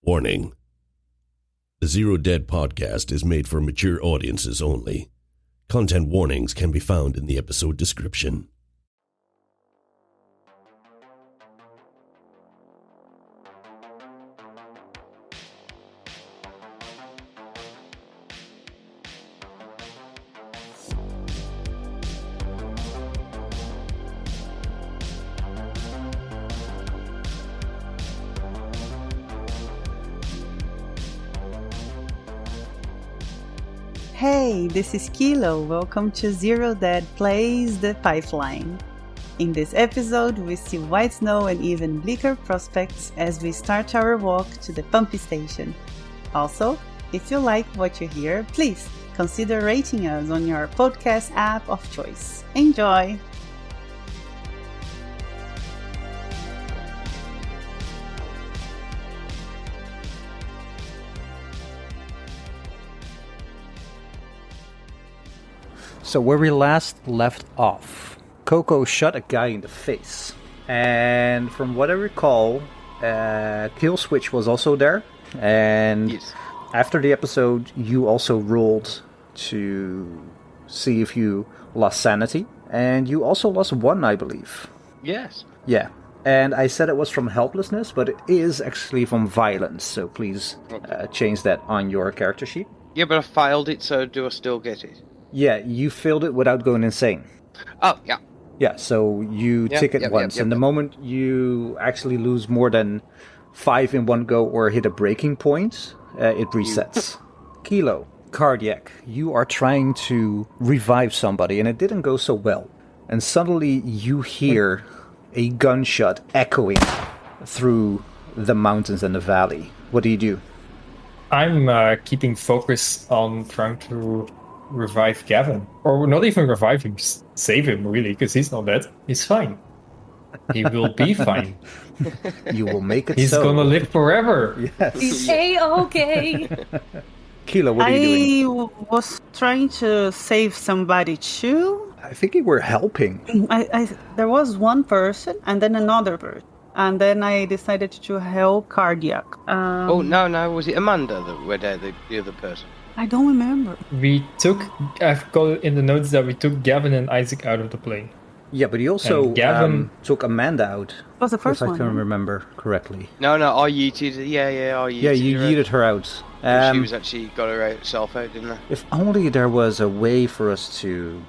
Warning. The ZeroDead podcast is made for mature audiences only. Content warnings can be found in the episode description. Hey, this is Kilo. Welcome to ZeroDead Plays the Pipeline. In this episode, we see white snow and even bleaker prospects as we start our walk to the pumpingstation. Also, if you like what you hear, please consider rating us on your podcast app of choice. Enjoy! So where we last left off, Koko shot a guy in the face. And from what I recall, Killswitch was also there. And yes. After the episode, you also rolled to see if you lost sanity. And you also lost one, I believe. Yes. Yeah. And I said it was from helplessness, but it is actually from violence. So please change that on your character sheet. Yeah, but I failed it, so do I still get it? Yeah, you failed it without going insane. Oh, yeah. Yeah, so you tick it once, and the moment you actually lose more than 5 in one go or hit a breaking point, it resets. Kilo, Kardiac, you are trying to revive somebody, and it didn't go so well. And suddenly you hear a gunshot echoing through the mountains and the valley. What do? I'm keeping focus on trying to revive Gavin. Or not even revive him, just save him, really, because he's not dead. He's fine. He will be fine. You will make it He's gonna live forever. Yes. He's A-okay. Kilo, what are you doing? I was trying to save somebody too. I think you were helping. There was one person and then another person. And then I decided to help Kardiac. Oh, no, was it Amanda that were there, the other person? I don't remember. I've got in the notes that we took Gavin and Isaac out of the plane. Yeah, but you also Gavin took Amanda out. It was the first one. If I can remember correctly. No, I yeeted. I yeeted. Yeah, you yeeted her out. She was actually got herself out, didn't I? If only there was a way for us to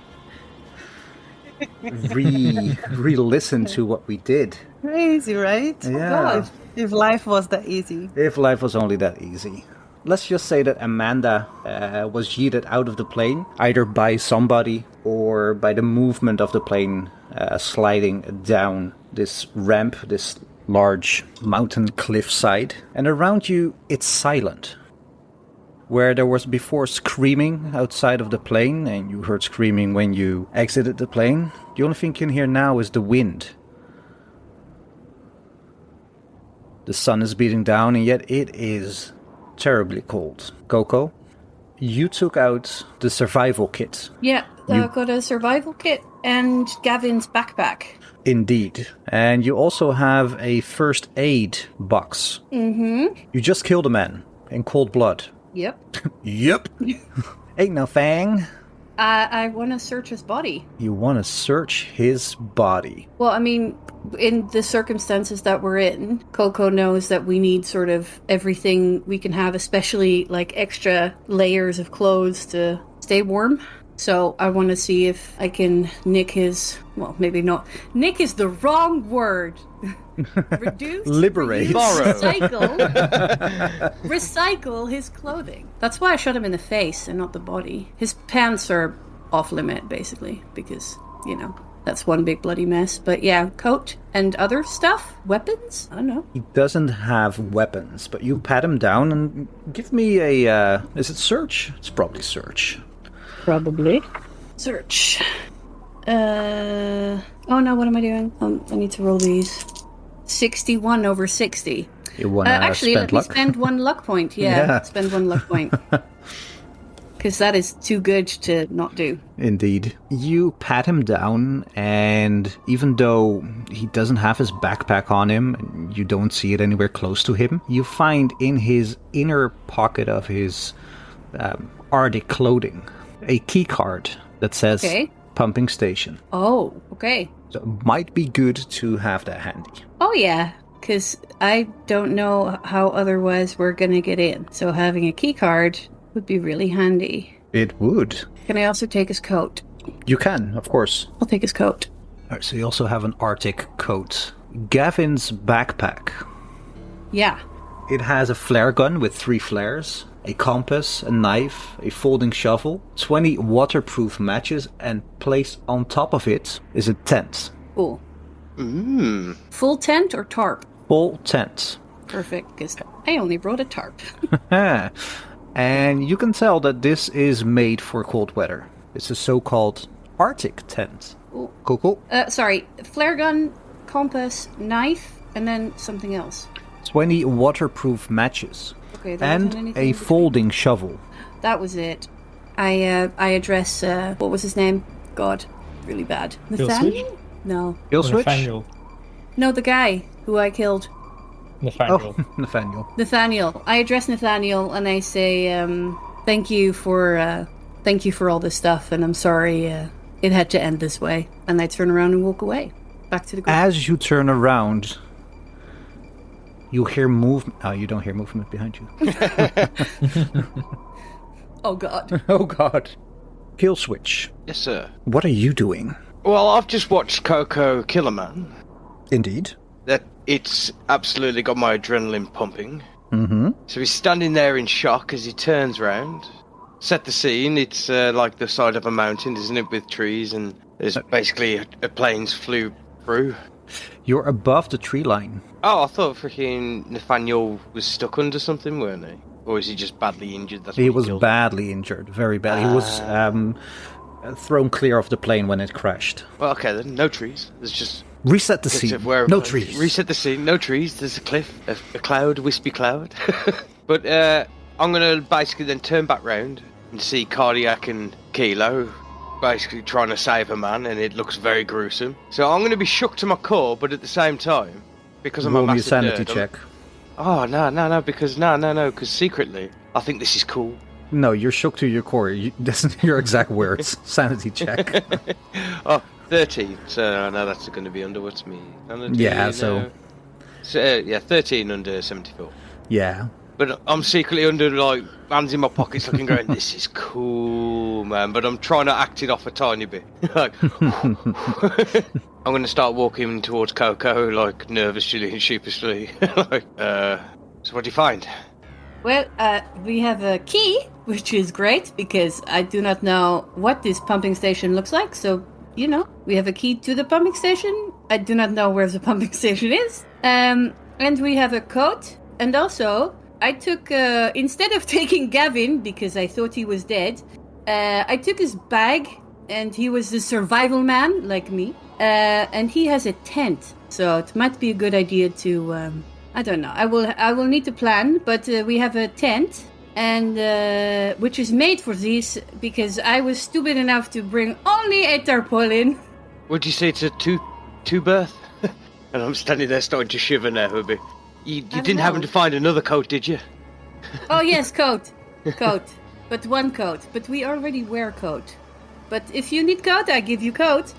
re-listen to what we did. Crazy, right? Yeah. If life was that easy. If life was only that easy. Let's just say that Amanda was yeeted out of the plane, either by somebody or by the movement of the plane sliding down this ramp, this large mountain cliffside. And around you, it's silent. Where there was before screaming outside of the plane, and you heard screaming when you exited the plane, the only thing you can hear now is the wind. The sun is beating down, and yet it is terribly cold. Koko, you took out the survival kit. Yeah, I've got a survival kit and Gavin's backpack. Indeed. And you also have a first aid box. Mm-hmm. You just killed a man in cold blood. Yep. Yep. Ain't no thing. I want to search his body. You want to search his body. Well, I mean, in the circumstances that we're in, Koko knows that we need sort of everything we can have, especially like extra layers of clothes to stay warm. So I want to see if I can nick his... Well, maybe not. Nick is the wrong word. Reduce, liberate, recycle, recycle his clothing. That's why I shot him in the face and not the body. His pants are off limit, basically, because, that's one big bloody mess. But yeah, coat and other stuff, weapons. I don't know. He doesn't have weapons, but you pat him down and give me a. Is it search? It's probably search. Probably search. Oh no, what am I doing? I need to roll these. 61 over 60. You want to actually, spend let me luck? spend one luck point. Yeah, spend one luck point. because that is too good to not do. Indeed. You pat him down, and even though he doesn't have his backpack on him, and you don't see it anywhere close to him, you find in his inner pocket of his Arctic clothing a key card that says pumping station. Oh, okay. So it might be good to have that handy. Oh, yeah, because I don't know how otherwise we're going to get in. So having a key card would be really handy. It would. Can I also take his coat? You can, of course. I'll take his coat. All right, so you also have an Arctic coat. Gavin's backpack. Yeah. It has a flare gun with 3 flares, a compass, a knife, a folding shovel, 20 waterproof matches, and placed on top of it is a tent. Cool. Full tent or tarp? Full tent. Perfect, because I only brought a tarp. And you can tell that this is made for cold weather. It's a so-called Arctic tent. Ooh. Cool. Sorry, flare gun, compass, knife, and then something else. 20 waterproof matches. Okay, and a folding shovel. That was it. I address, what was his name? God, really bad. Nathaniel? No. Killswitch? Nathaniel. No, the guy who I killed. Nathaniel. Oh, Nathaniel. Nathaniel. I address Nathaniel and I say, thank you for all this stuff, and I'm sorry it had to end this way. And I turn around and walk away. Back to the group. As you turn around, you hear movement. Oh, you don't hear movement behind you. Oh, God. Oh, God. Killswitch. Yes, sir. What are you doing? Well, I've just watched Koko kill a man. Indeed. That it's absolutely got my adrenaline pumping. Mm-hmm. So he's standing there in shock as he turns round. Set the scene. It's like the side of a mountain, isn't it, with trees, and there's basically a planes flew through. You're above the tree line. Oh, I thought freaking Nathaniel was stuck under something, weren't he? Or is he just badly injured? That's He what was killed him? badly injured, very bad. He was thrown clear of the plane when it crashed. Well, okay then. No trees. There's just Reset the scene. No trees. Reset the scene. No trees. There's a cliff, a cloud, a wispy cloud. But I'm gonna basically then turn back round and see Kardiac and Kilo basically trying to save a man, and it looks very gruesome. So I'm gonna be shook to my core, but at the same time, because I'm a massive sanity nerd, check. Oh no! Because secretly, I think this is cool. No, you're shook to your core. That's your exact words. Sanity check. Oh, 13. So I know that's going to be under what's me. Yeah, so 13 under 74. Yeah. But I'm secretly under, like, hands in my pockets looking, going, this is cool, man. But I'm trying to act it off a tiny bit. Like, I'm going to start walking towards Koko, like, nervously and sheepishly. Like, so what do you find? Well, we have a key, which is great, because I do not know what this pumping station looks like. So, you know, we have a key to the pumping station. I do not know where the pumping station is. And we have a coat. And also, I took, instead of taking Gavin, because I thought he was dead, I took his bag, and he was a survival man, like me. And he has a tent. So it might be a good idea to... I don't know. I will need to plan, but we have a tent, and which is made for this, because I was stupid enough to bring only a tarpaulin. Would you say it's a two berth? And I'm standing there starting to shiver now a bit. You didn't happen to find another coat, did you? Oh yes, coat, but one coat. But we already wear coat. But if you need coat, I give you coat.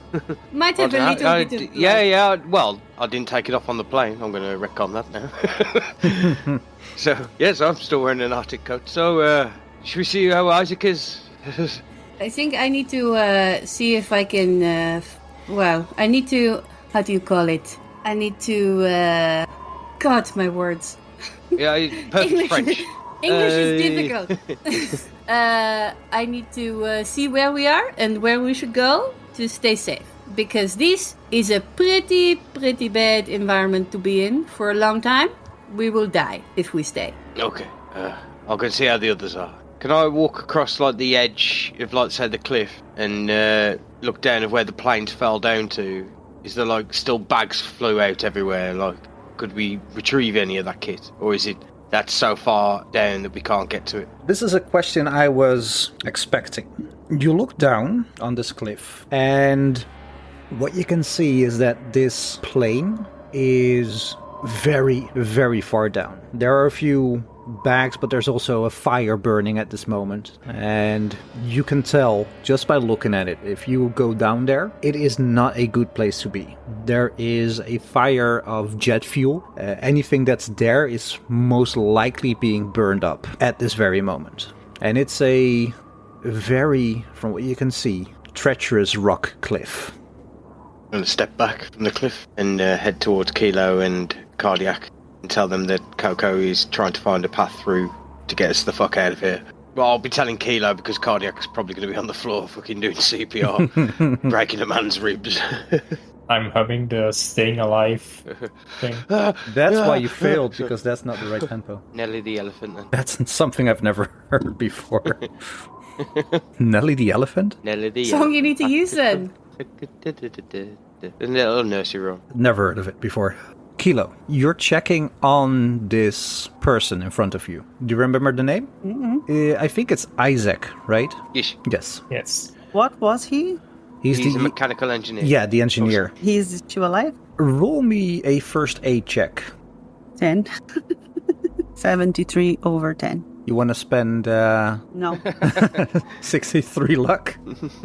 Might have a little bit of... Yeah. Well, I didn't take it off on the plane. I'm going to retcon that now. So, yes, I'm still wearing an Arctic coat. So, should we see how Isaac is? I think I need to see if I can... I need to... How do you call it? I need to... God, my words. Yeah, perfect French. English is difficult. I need to see where we are and where we should go to stay safe. Because this is a pretty bad environment to be in for a long time. We will die if we stay. Okay. I'll go and see how the others are. Can I walk across, like, the edge of, like, say, the cliff and look down at where the planes fell down to? Is there, like, still bags flew out everywhere? Like, could we retrieve any of that kit? Or is it that's so far down that we can't get to it? This is a question I was expecting. You look down on this cliff, and what you can see is that this plane is very, very far down. There are a few bags, but there's also a fire burning at this moment. And you can tell just by looking at it, if you go down there, it is not a good place to be. There is a fire of jet fuel. Anything that's there is most likely being burned up at this very moment. And it's a very, from what you can see, treacherous rock cliff. I'm going to step back from the cliff and head towards Kilo and Kardiac and tell them that Koko is trying to find a path through to get us the fuck out of here. Well, I'll be telling Kilo because Kardiac's probably going to be on the floor fucking doing CPR, breaking a man's ribs. I'm humming the staying alive thing. That's why you failed, because that's not the right tempo. Nelly the elephant, then. That's something I've never heard before. Nelly the elephant? Nelly the Song you need to use then. A little nursery rhyme. Never heard of it before. Kilo, you're checking on this person in front of you. Do you remember the name? I think it's Isaac, right? Yes. Yes. Yes. What was he? He's a the mechanical engineer. Yeah, the engineer. He's still alive? Roll me a first aid check. 10. 73 over 10. You want to spend No. 63 luck?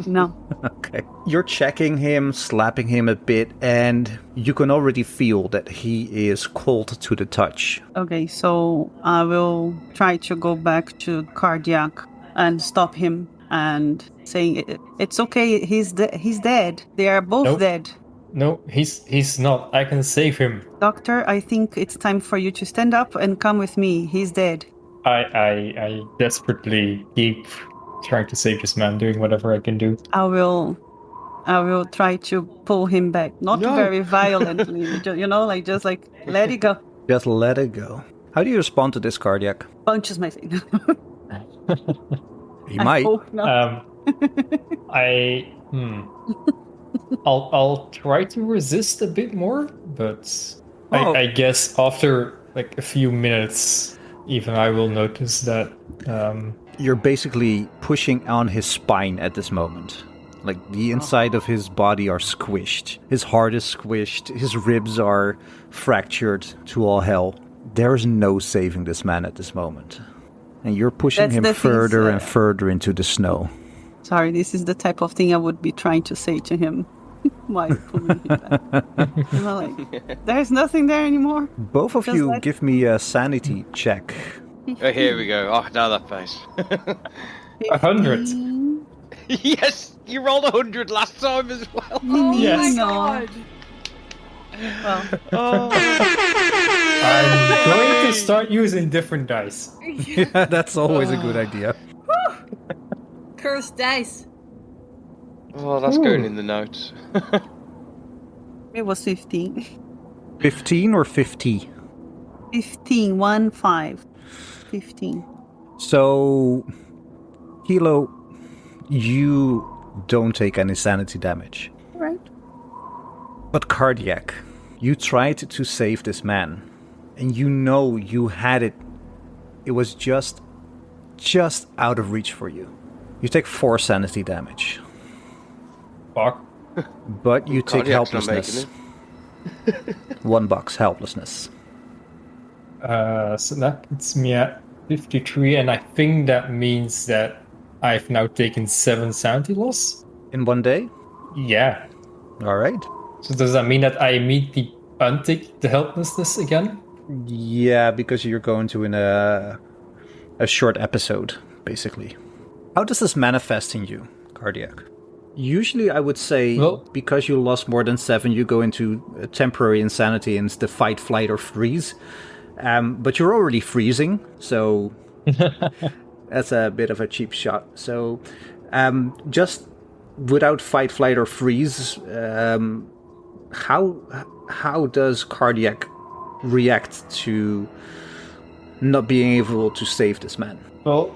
No. Okay. You're checking him, slapping him a bit, and you can already feel that he is cold to the touch. Okay, so I will try to go back to Kardiac and stop him and saying, it's okay, he's dead. They are both Nope. dead. No, he's not. I can save him. Doctor, I think it's time for you to stand up and come with me. He's dead. I desperately keep trying to save this man, doing whatever I can do. I will try to pull him back. Not very violently, just like let it go. Just let it go. How do you respond to this, Kardiac? Punches my face. He might. hope not. I'll try to resist a bit more, but Oh. I guess after like a few minutes, even I will notice that. You're basically pushing on his spine at this moment. Like the inside of his body are squished. His heart is squished. His ribs are fractured to all hell. There's no saving this man at this moment. And you're pushing That's him the further thing, and further into the snow. Sorry, this is the type of thing I would be trying to say to him. Why pulling him back? There's nothing there anymore. Both of Just you let- give me a sanity check. Oh, here we go. Oh, now that face. 100. Yes, you rolled 100 last time as well. Yes. No. Well, I'm going to start using different dice. Yeah, that's always a good idea. Cursed dice. Oh, that's going in the notes. it was 15. 15 or 50? 15, 1, 5. 15. So, Kilo, you don't take any sanity damage. Right. But Kardiac, you tried to save this man. And you know you had it. It was just out of reach for you. You take 4 sanity damage. Fuck. But you take Kardiac's not helplessness. making 1 box helplessness. So that puts me at 53, and I think that means that I've now taken 7 sanity loss. In 1 day? Yeah. Alright. So does that mean that I immediately untake the helplessness again? Yeah, because you're going to in a short episode, basically. How does this manifest in you, Kardiac? Usually I would say, because you lost more than 7, you go into a temporary insanity and it's the fight, flight, or freeze. But you're already freezing, so that's a bit of a cheap shot. So just without fight, flight, or freeze, how does Kardiac react to not being able to save this man? Well,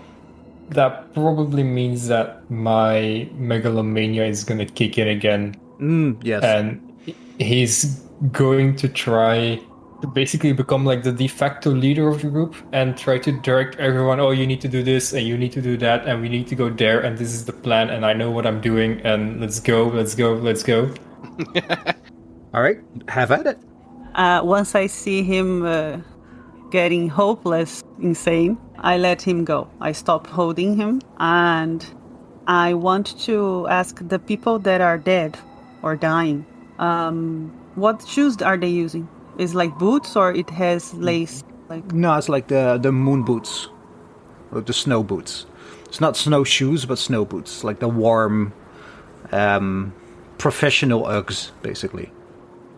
that probably means that my megalomania is going to kick in again. Yes. And he's going to try to basically become like the de facto leader of the group and try to direct everyone. Oh, you need to do this and you need to do that and we need to go there and this is the plan and I know what I'm doing and let's go. All right, have at it. Once I see him getting hopeless, insane, I let him go. I stop holding him, and I want to ask the people that are dead or dying, what shoes are they using? Is like boots or it has lace? Like No, it's like the moon boots, or the snow boots. It's not snowshoes, but snow boots, like the warm, professional Uggs, basically.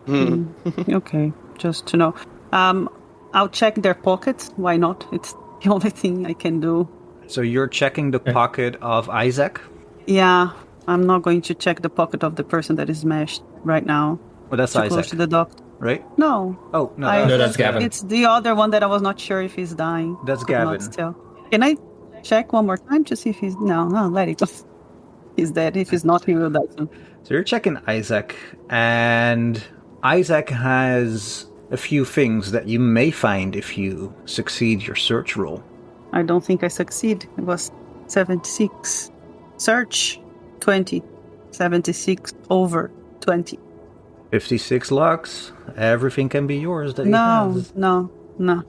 Okay, just to know. I'll check their pockets. Why not? It's the only thing I can do. So you're checking the pocket of Isaac? Yeah, I'm not going to check the pocket of the person that is smashed right now. Well, that's Too Isaac, close to the doctor. right? No. Oh, no, No, that's Gavin. It's the other one that I was not sure if he's dying. That's Could not Gavin. tell. Can I check one more time to see if he's... No, let it go. He's dead. If he's not, he will die soon. So you're checking Isaac, and Isaac has a few things that you may find if you succeed your search roll. I don't think I succeed. It was 76. Search, 20. 76 over 20. 56 locks. Everything can be yours that he No. has.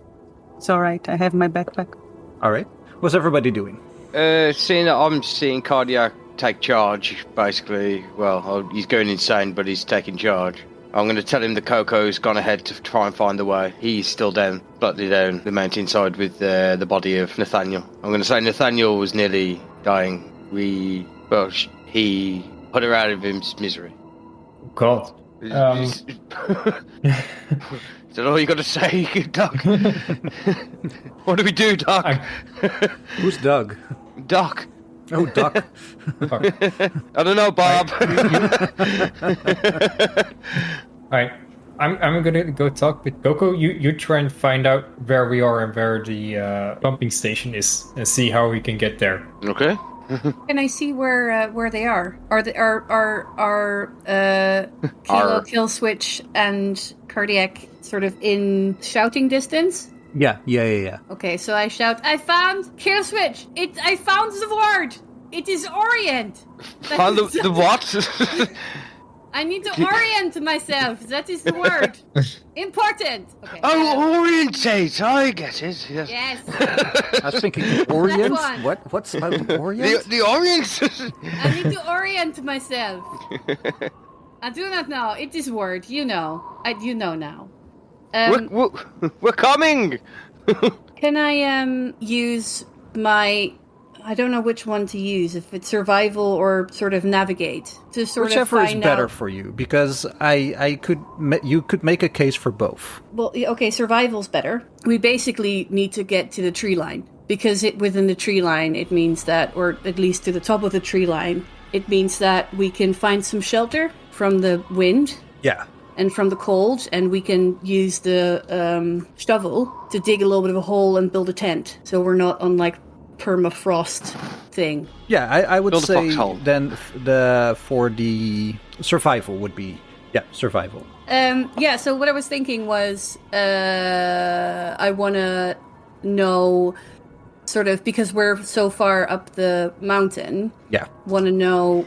It's all right. I have my backpack. All right. What's everybody doing? Seeing that I'm seeing Kardiac take charge, basically. Well, he's going insane, but he's taking charge. I'm going to tell him that Koko's gone ahead to try and find the way. He's still down, slightly down the mountainside with the body of Nathaniel. I'm going to say Nathaniel was nearly dying. He put her out of his misery. God. Is that all you got to say, Doc? What do we do, Doc? Who's Doug? Doc. Oh, Doc. I don't know, Bob. Alright, I'm gonna go talk with Koko. You try and find out where we are and where the pumping station is, and see how we can get there. Okay. Can I see where they are? Are Killswitch and Kardiac sort of in shouting distance? Yeah. Okay, so I shout, I found Killswitch! I found the word! It is Orient! Found the what? I need to orient myself. That is the word. Important. Okay. Oh, orientate. I get it. Yes. Yes. I was thinking Orient. That one. What's about Orient? The Orient. I need to orient myself. I do not know. It is word. You know. You know now. We're coming. Can I use my... I don't know which one to use, if it's survival or sort of navigate. To sort Whichever of is find better out. for you, because you could make a case for both. Well, okay, survival's better. We basically need to get to the tree line. Because within the tree line, it means that, or at least to the top of the tree line, it means that we can find some shelter from the wind. Yeah. And from the cold, and we can use the shovel to dig a little bit of a hole and build a tent. So we're not on, like, permafrost thing. Yeah, I would Build a say foxhole. then for the survival would be survival. Yeah, so what I was thinking was I want to know sort of, because we're so far up the mountain, Yeah. want to know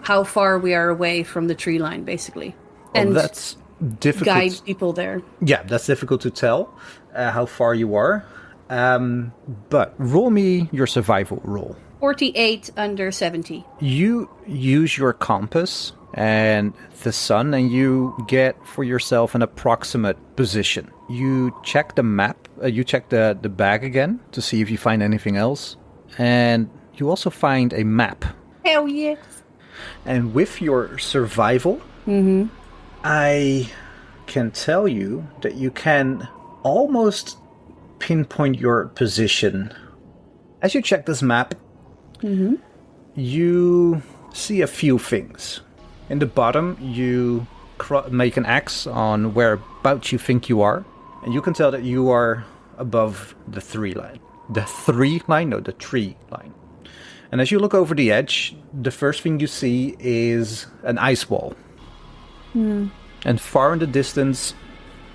how far we are away from the tree line, basically. Well, And that's difficult. guide people there. Yeah, that's difficult to tell how far you are. But roll me your survival roll. 48 under 70. You use your compass and the sun, and you get for yourself an approximate position. You check the map, you check the bag again to see if you find anything else. And you also find a map. Hell yes. And with your survival, I can tell you that you can almost pinpoint your position. As you check this map, you see a few things. In the bottom, you make an X on whereabouts you think you are, and you can tell that you are above the tree line. The tree line. And as you look over the edge, the first thing you see is an ice wall. And far in the distance,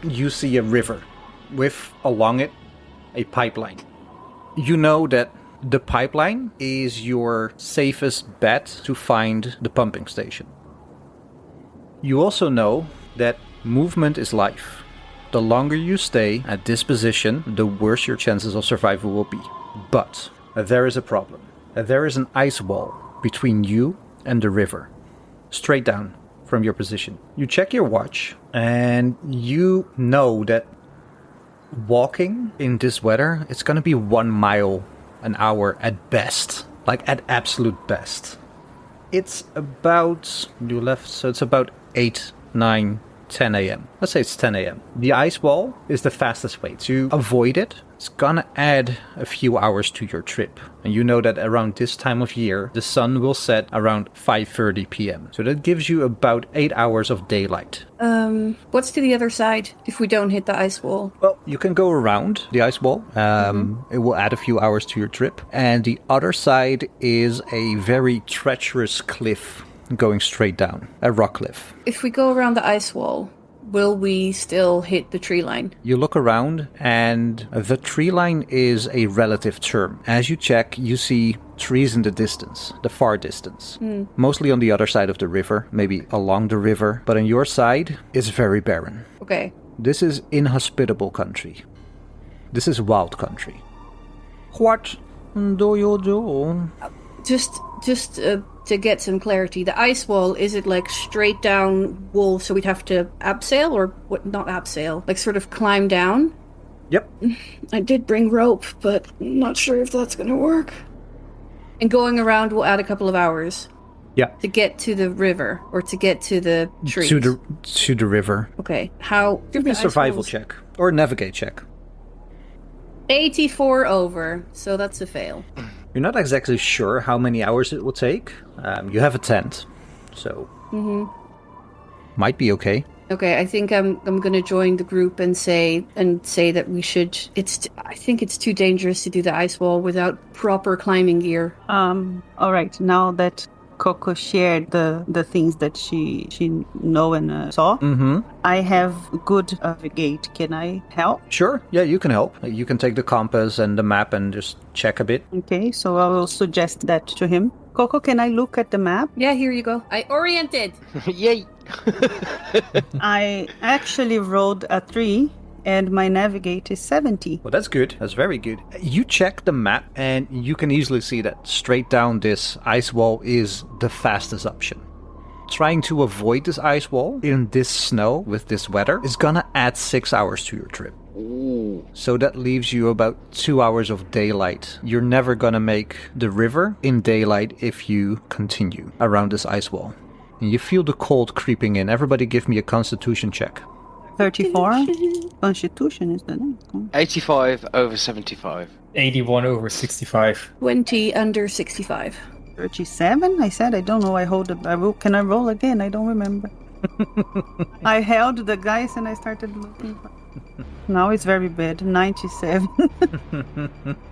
you see a river with, along it, a pipeline. You know that the pipeline is your safest bet to find the pumping station. You also know that movement is life. The longer you stay at this position, the worse your chances of survival will be. But there is a problem. There is an ice wall between you and the river, straight down from your position. You check your watch, and you know that walking in this weather, it's going to be 1 mile an hour at best, like at absolute best. It's about, you left, so it's about 8, 9, 10 a.m. Let's say it's 10 a.m. The ice wall is the fastest way. To avoid it, it's gonna add a few hours to your trip. And you know that around this time of year, the sun will set around 5:30 p.m. So that gives you about 8 hours of daylight. What's to the other side if we don't hit the ice wall? Well, you can go around the ice wall. It will add a few hours to your trip. And the other side is a very treacherous cliff going straight down, a rock cliff. If we go around the ice wall, will we still hit the tree line? You look around, and the tree line is a relative term. As you check, you see trees in the distance, the far distance. Mostly on the other side of the river, maybe along the river. But on your side, it's very barren. Okay. This is inhospitable country. This is wild country. What do you do? Just to get some clarity, the ice wall, is it like straight down wall, so we'd have to abseil, or what? Not abseil, like sort of climb down? Yep. I did bring rope, but I'm not sure if that's gonna work. And going around will add a couple of hours. Yeah. To get to the river, or to get to the trees. To the river. Okay. How? Give me a survival check or a navigate check. 84 over, so that's a fail. You're not exactly sure how many hours it will take. You have a tent, so might be okay. Okay, I think I'm going to join the group and say that we should. I think it's too dangerous to do the ice wall without proper climbing gear. All right. Now that Koko shared the things that she know and saw, I have good navigate. Can I help? Sure. Yeah, you can help. You can take the compass and the map and just check a bit. Okay, so I will suggest that to him. Koko, can I look at the map? Yeah, here you go. I oriented. Yay! I actually rolled a 3, and my navigate is 70. Well, that's good. That's very good. You check the map, and you can easily see that straight down this ice wall is the fastest option. Trying to avoid this ice wall in this snow with this weather is gonna add 6 hours to your trip. Ooh. So that leaves you about 2 hours of daylight. You're never gonna make the river in daylight if you continue around this ice wall. And you feel the cold creeping in. Everybody give me a constitution check. 34? Constitution is the name. 85 over 75. 81 over 65. 20 under 65. 37? I said I don't know. Can I roll again? I don't remember. I held the dice and I started looking. Now it's very bad. 97.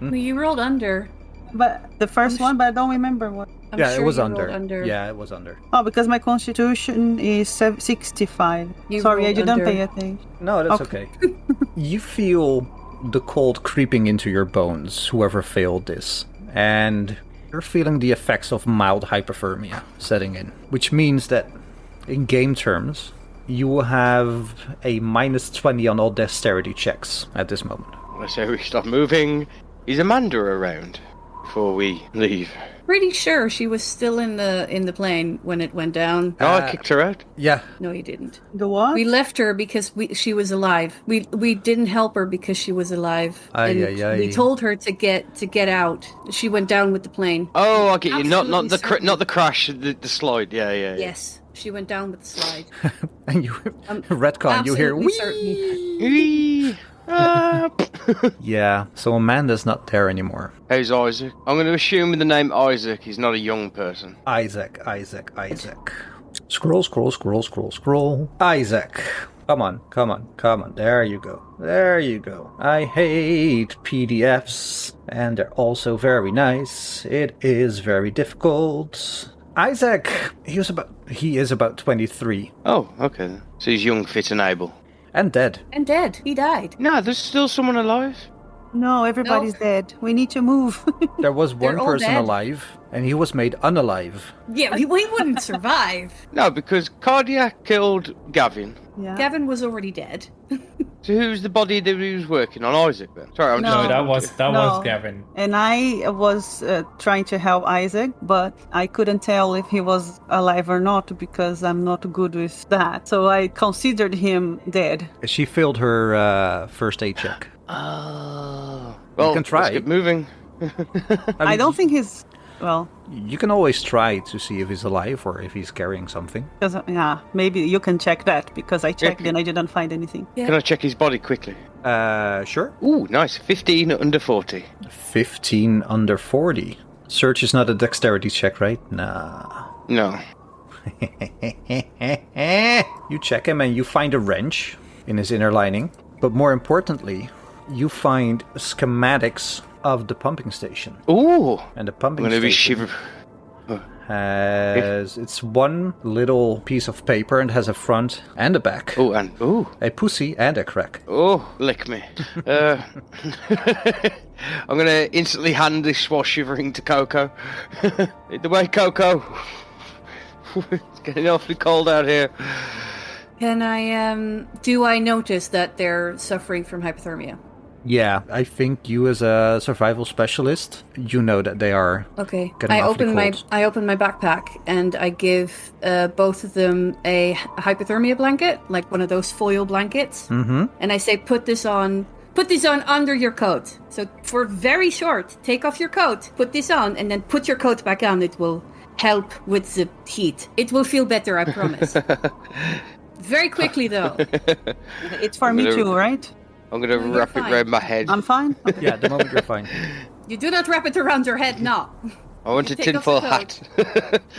Well, you rolled under. But the first one, but I don't remember what. I'm Yeah, sure it was you under. rolled under. Yeah, it was under. Oh, because my constitution is 65. You Sorry, I rolled didn't under. pay attention. No, that's Okay. okay. You feel the cold creeping into your bones, whoever failed this. And you're feeling the effects of mild hypothermia setting in. Which means that, in game terms, you will have a minus 20 on all dexterity checks at this moment. I say we stop moving. Is Amanda around before we leave? Pretty sure she was still in the plane when it went down. Oh, I kicked her out. Yeah. No, you didn't. The what? We left her because she was alive. We didn't help her because she was alive. And we told her to get out. She went down with the plane. Oh, I get you. Not the Absolutely not the crash, the slide. Yeah. Yes, she went down with the slide. And you retcon, you hear Absolutely wee. certain. Whee! Ah. Yeah, so Amanda's not there anymore. How's Isaac? I'm going to assume with the name Isaac, he's not a young person. Isaac. Scroll. Isaac. Come on. There you go. I hate PDFs, and they're also very nice. It is very difficult. Isaac, he is about 23. Oh, okay. So he's young, fit, and able. And dead. And dead. He died. No, there's still someone alive. No, everybody's dead. We need to move. There was one all person dead. alive, and he was made unalive. Yeah, we wouldn't survive. No, because Kardiac killed Gavin. Yeah. Gavin was already dead. So who's the body that he was working on? Isaac then? Sorry, I'm No. just... No, that No. was Gavin. And I was trying to help Isaac, but I couldn't tell if he was alive or not because I'm not good with that. So I considered him dead. She failed her first aid check. Oh. Well, can try. let's get moving. I don't think he's... Well, You can always try to see if he's alive or if he's carrying something. because, maybe you can check that because I checked and I didn't find anything. Can I check his body quickly? Sure. Ooh, nice. 15 under 40. 15 under 40. Search is not a dexterity check, right? Nah. No. You check him and you find a wrench in his inner lining. But more importantly, you find schematics of the pumping station. Ooh. And the I'm pumping going to be station shiver. has... It's one little piece of paper and has a front and a back. Oh, and... Ooh. A pussy and a crack. Oh, lick me. I'm going to instantly hand this while shivering to Koko. Lead the way, Koko. It's getting awfully cold out here. Can I, do I notice that they're suffering from hypothermia? Yeah, I think you as a survival specialist, you know that they are... Okay. Getting I awfully open my backpack and I give both of them a hypothermia blanket, like one of those foil blankets. Mm-hmm. And I say, put this on under your coat. So for very short, take off your coat, put this on, and then put your coat back on. It will help with the heat. It will feel better, I promise. Very quickly, though. It's for me too, right? I'm going to No, you're wrap it fine. around my head. I'm fine. Yeah, at the moment you're fine. You do not wrap it around your head, no. I want a Take off tinfoil the hat.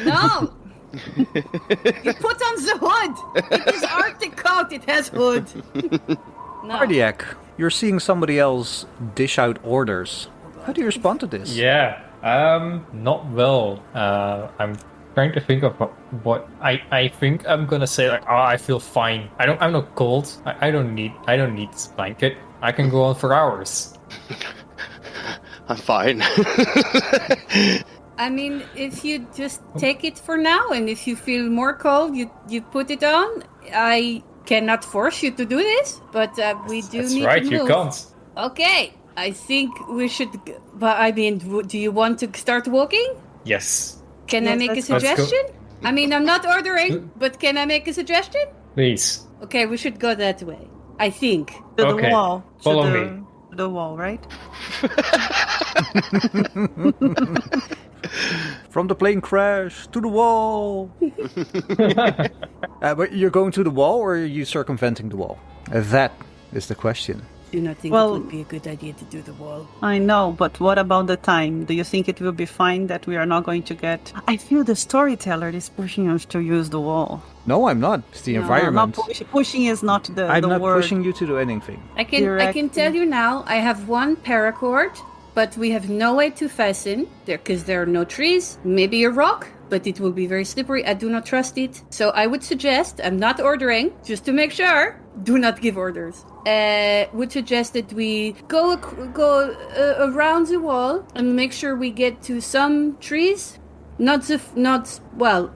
No! You put on the hood! It is Arctic coat, it has hood. No. Kardiac, you're seeing somebody else dish out orders. How do you respond to this? Yeah, not well. I'm trying to think of what I think I'm gonna say. Like, I feel fine. I'm not cold. I don't need this blanket. I can go on for hours. I'm fine. I mean, if you just take it for now, and if you feel more cold, you put it on. I cannot force you to do this, but we do That's need right, to you move. can't. Okay, I think we should... But I mean, do you want to start walking? Yes, Can I Yes, make a let's go. suggestion? I mean, I'm not ordering, but can I make a suggestion? please. Okay, we should go that way. I think. To the Okay, wall. follow to me. the wall, right? From the plane crash to the wall. But you're going to the wall or are you circumventing the wall? That is the question. Do not think Well- it would be a good idea to do the wall. I know, but what about the time? Do you think it will be fine that we are not going to get... I feel the storyteller is pushing us to use the wall. No, I'm not. It's the No, environment. Not pushing is not the I'm the not word. pushing you to do anything. I can Directly. tell you now, I have one paracord, but we have no way to fasten there because there are no trees. Maybe a rock, but it will be very slippery. I do not trust it. So I would suggest, I'm not ordering, just to make sure, do not give orders. Would suggest that we go around the wall and make sure we get to some trees,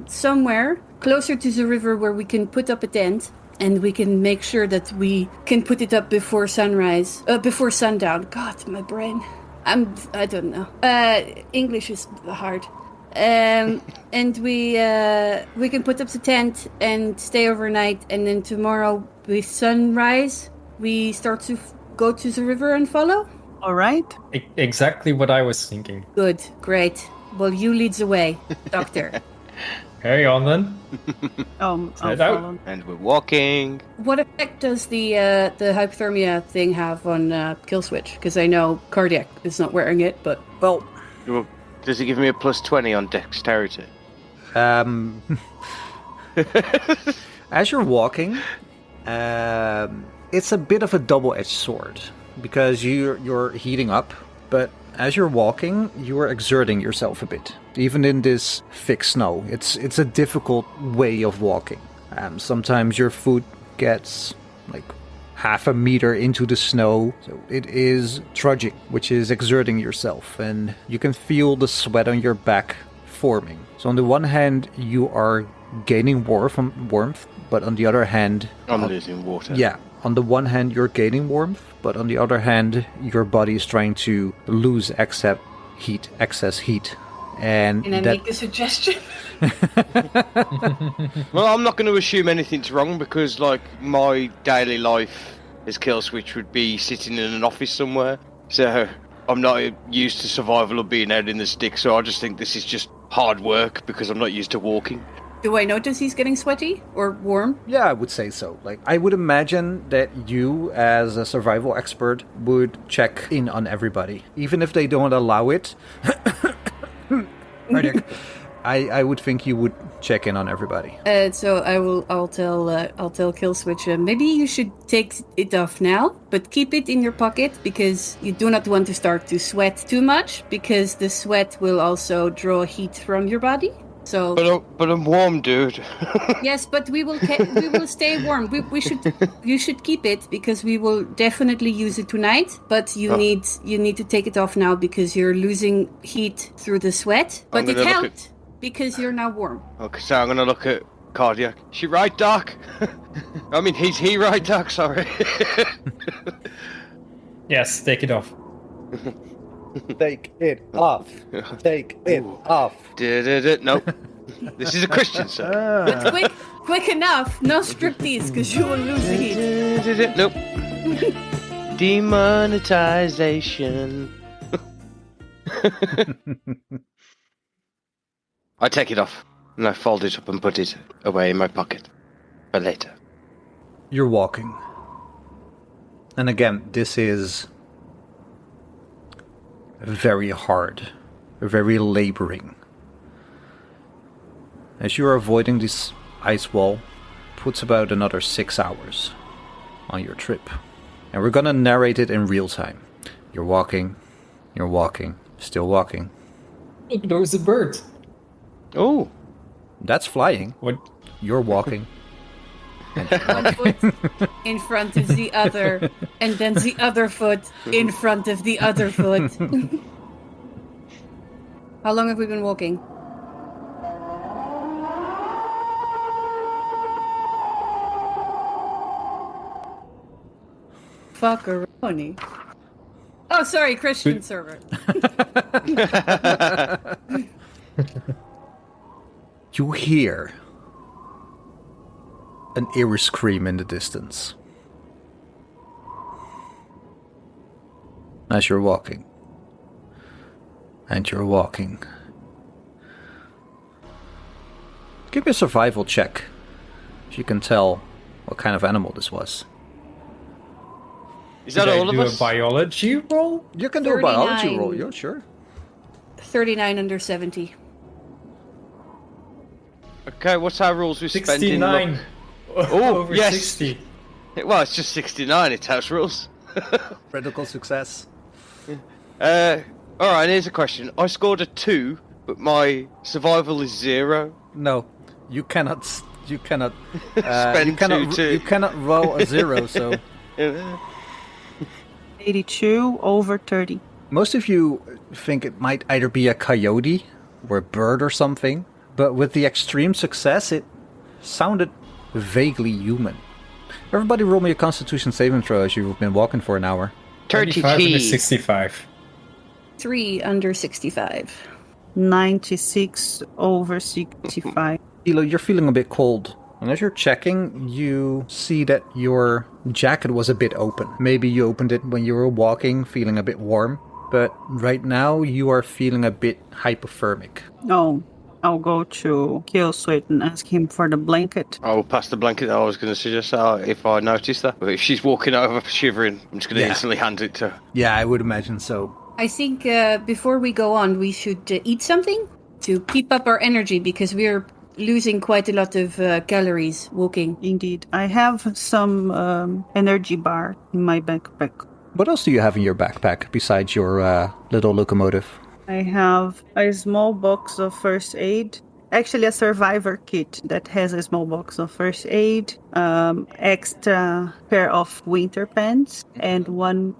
somewhere closer to the river where we can put up a tent. And we can make sure that we can put it up before sunrise, before sundown. God, my brain. I don't know. English is hard. And we can put up the tent and stay overnight. And then tomorrow with sunrise, we start to go to the river and follow. All right. Exactly what I was thinking. Good, great. Well, you lead the way, Doctor. Carry on then. I'll Head out. follow. And we're walking. What effect does the hypothermia thing have on Killswitch? Because I know Kardiac is not wearing it, but... Well, Does it give me a plus 20 on dexterity? as you're walking, it's a bit of a double-edged sword because you're heating up, but as you're walking, you are exerting yourself a bit. Even in this thick snow, it's a difficult way of walking. Sometimes your foot gets like half a meter into the snow. So it is trudging, which is exerting yourself, and you can feel the sweat on your back forming. So on the one hand, you are gaining warmth, but on the other hand... I'm losing water. Yeah. On the one hand, you're gaining warmth, but on the other hand, your body is trying to lose excess heat. And Can I make a suggestion? Well, I'm not going to assume anything's wrong because, like, my daily life as Killswitch would be sitting in an office somewhere. So I'm not used to survival or being out in the sticks. So I just think this is just hard work because I'm not used to walking. Do I notice he's getting sweaty or warm? Yeah, I would say so. Like, I would imagine that you, as a survival expert, would check in on everybody, even if they don't allow it. Kardiac, I would think you would check in on everybody. So I'll tell Killswitch. Maybe you should take it off now, but keep it in your pocket because you do not want to start to sweat too much because the sweat will also draw heat from your body. So, but I'm warm, dude. Yes, but we will stay warm. You should keep it because we will definitely use it tonight. But you need to take it off now because you're losing heat through the sweat. But it helped because you're now warm. Okay, so I'm gonna look at Kardiac. Is she right, Doc? I mean, he's right, Doc. Sorry. Yes, take it off. Take it off. Take it off. Nope. This is a Christian, sir. But quick enough. No striptease, because you will lose the heat. Nope. Demonetization. I take it off, and I fold it up and put it away in my pocket for later. You're walking. And again, this is very hard, very laboring. As you're avoiding this ice wall, puts about another 6 hours on your trip. And we're gonna narrate it in real time. You're walking, still walking. Look, there's a bird. Oh. That's flying. What? You're walking. And you're One walking. foot in front of the other, and then the other foot in front of the other foot. How long have we been walking? Fuckeroni. Oh, sorry, Christian server. You hear an eerie scream in the distance as you're walking. And you're walking. Give me a survival check, if you can tell what kind of animal this was. Is that all of us? Do a biology roll? You can do a biology roll, yeah, sure. 39 under 70. Okay, what's our rules with 69. Oh, Over yes. 60. Well, it's just 69, it's house rules. Critical success. Alright, here's a question. I scored a 2, but my survival is 0. No, you cannot. You cannot Spend two. You cannot roll a 0. So 82 over 30. most of you think it might either be a coyote or a bird or something, but with the extreme success, it sounded vaguely human. Everybody roll me a Constitution saving throw as you've been walking for an hour. 35 30 under 65. 3 under 65. 96 over 65. Elo, you're feeling a bit cold. And as you're checking, you see that your jacket was a bit open. Maybe you opened it when you were walking, feeling a bit warm. But right now, you are feeling a bit hypothermic. Oh, I'll go to Killswitch and ask him for the blanket. I'll pass the blanket. I was going to suggest if I notice that. But if she's walking over shivering, I'm just going to instantly hand it to her. Yeah, I would imagine so. I think before we go on, we should eat something to keep up our energy because we're losing quite a lot of calories walking. Indeed. I have some energy bar in my backpack. What else do you have in your backpack besides your little locomotive? I have a small box of first aid actually a survivor kit that has a small box of first aid, extra pair of winter pants, and one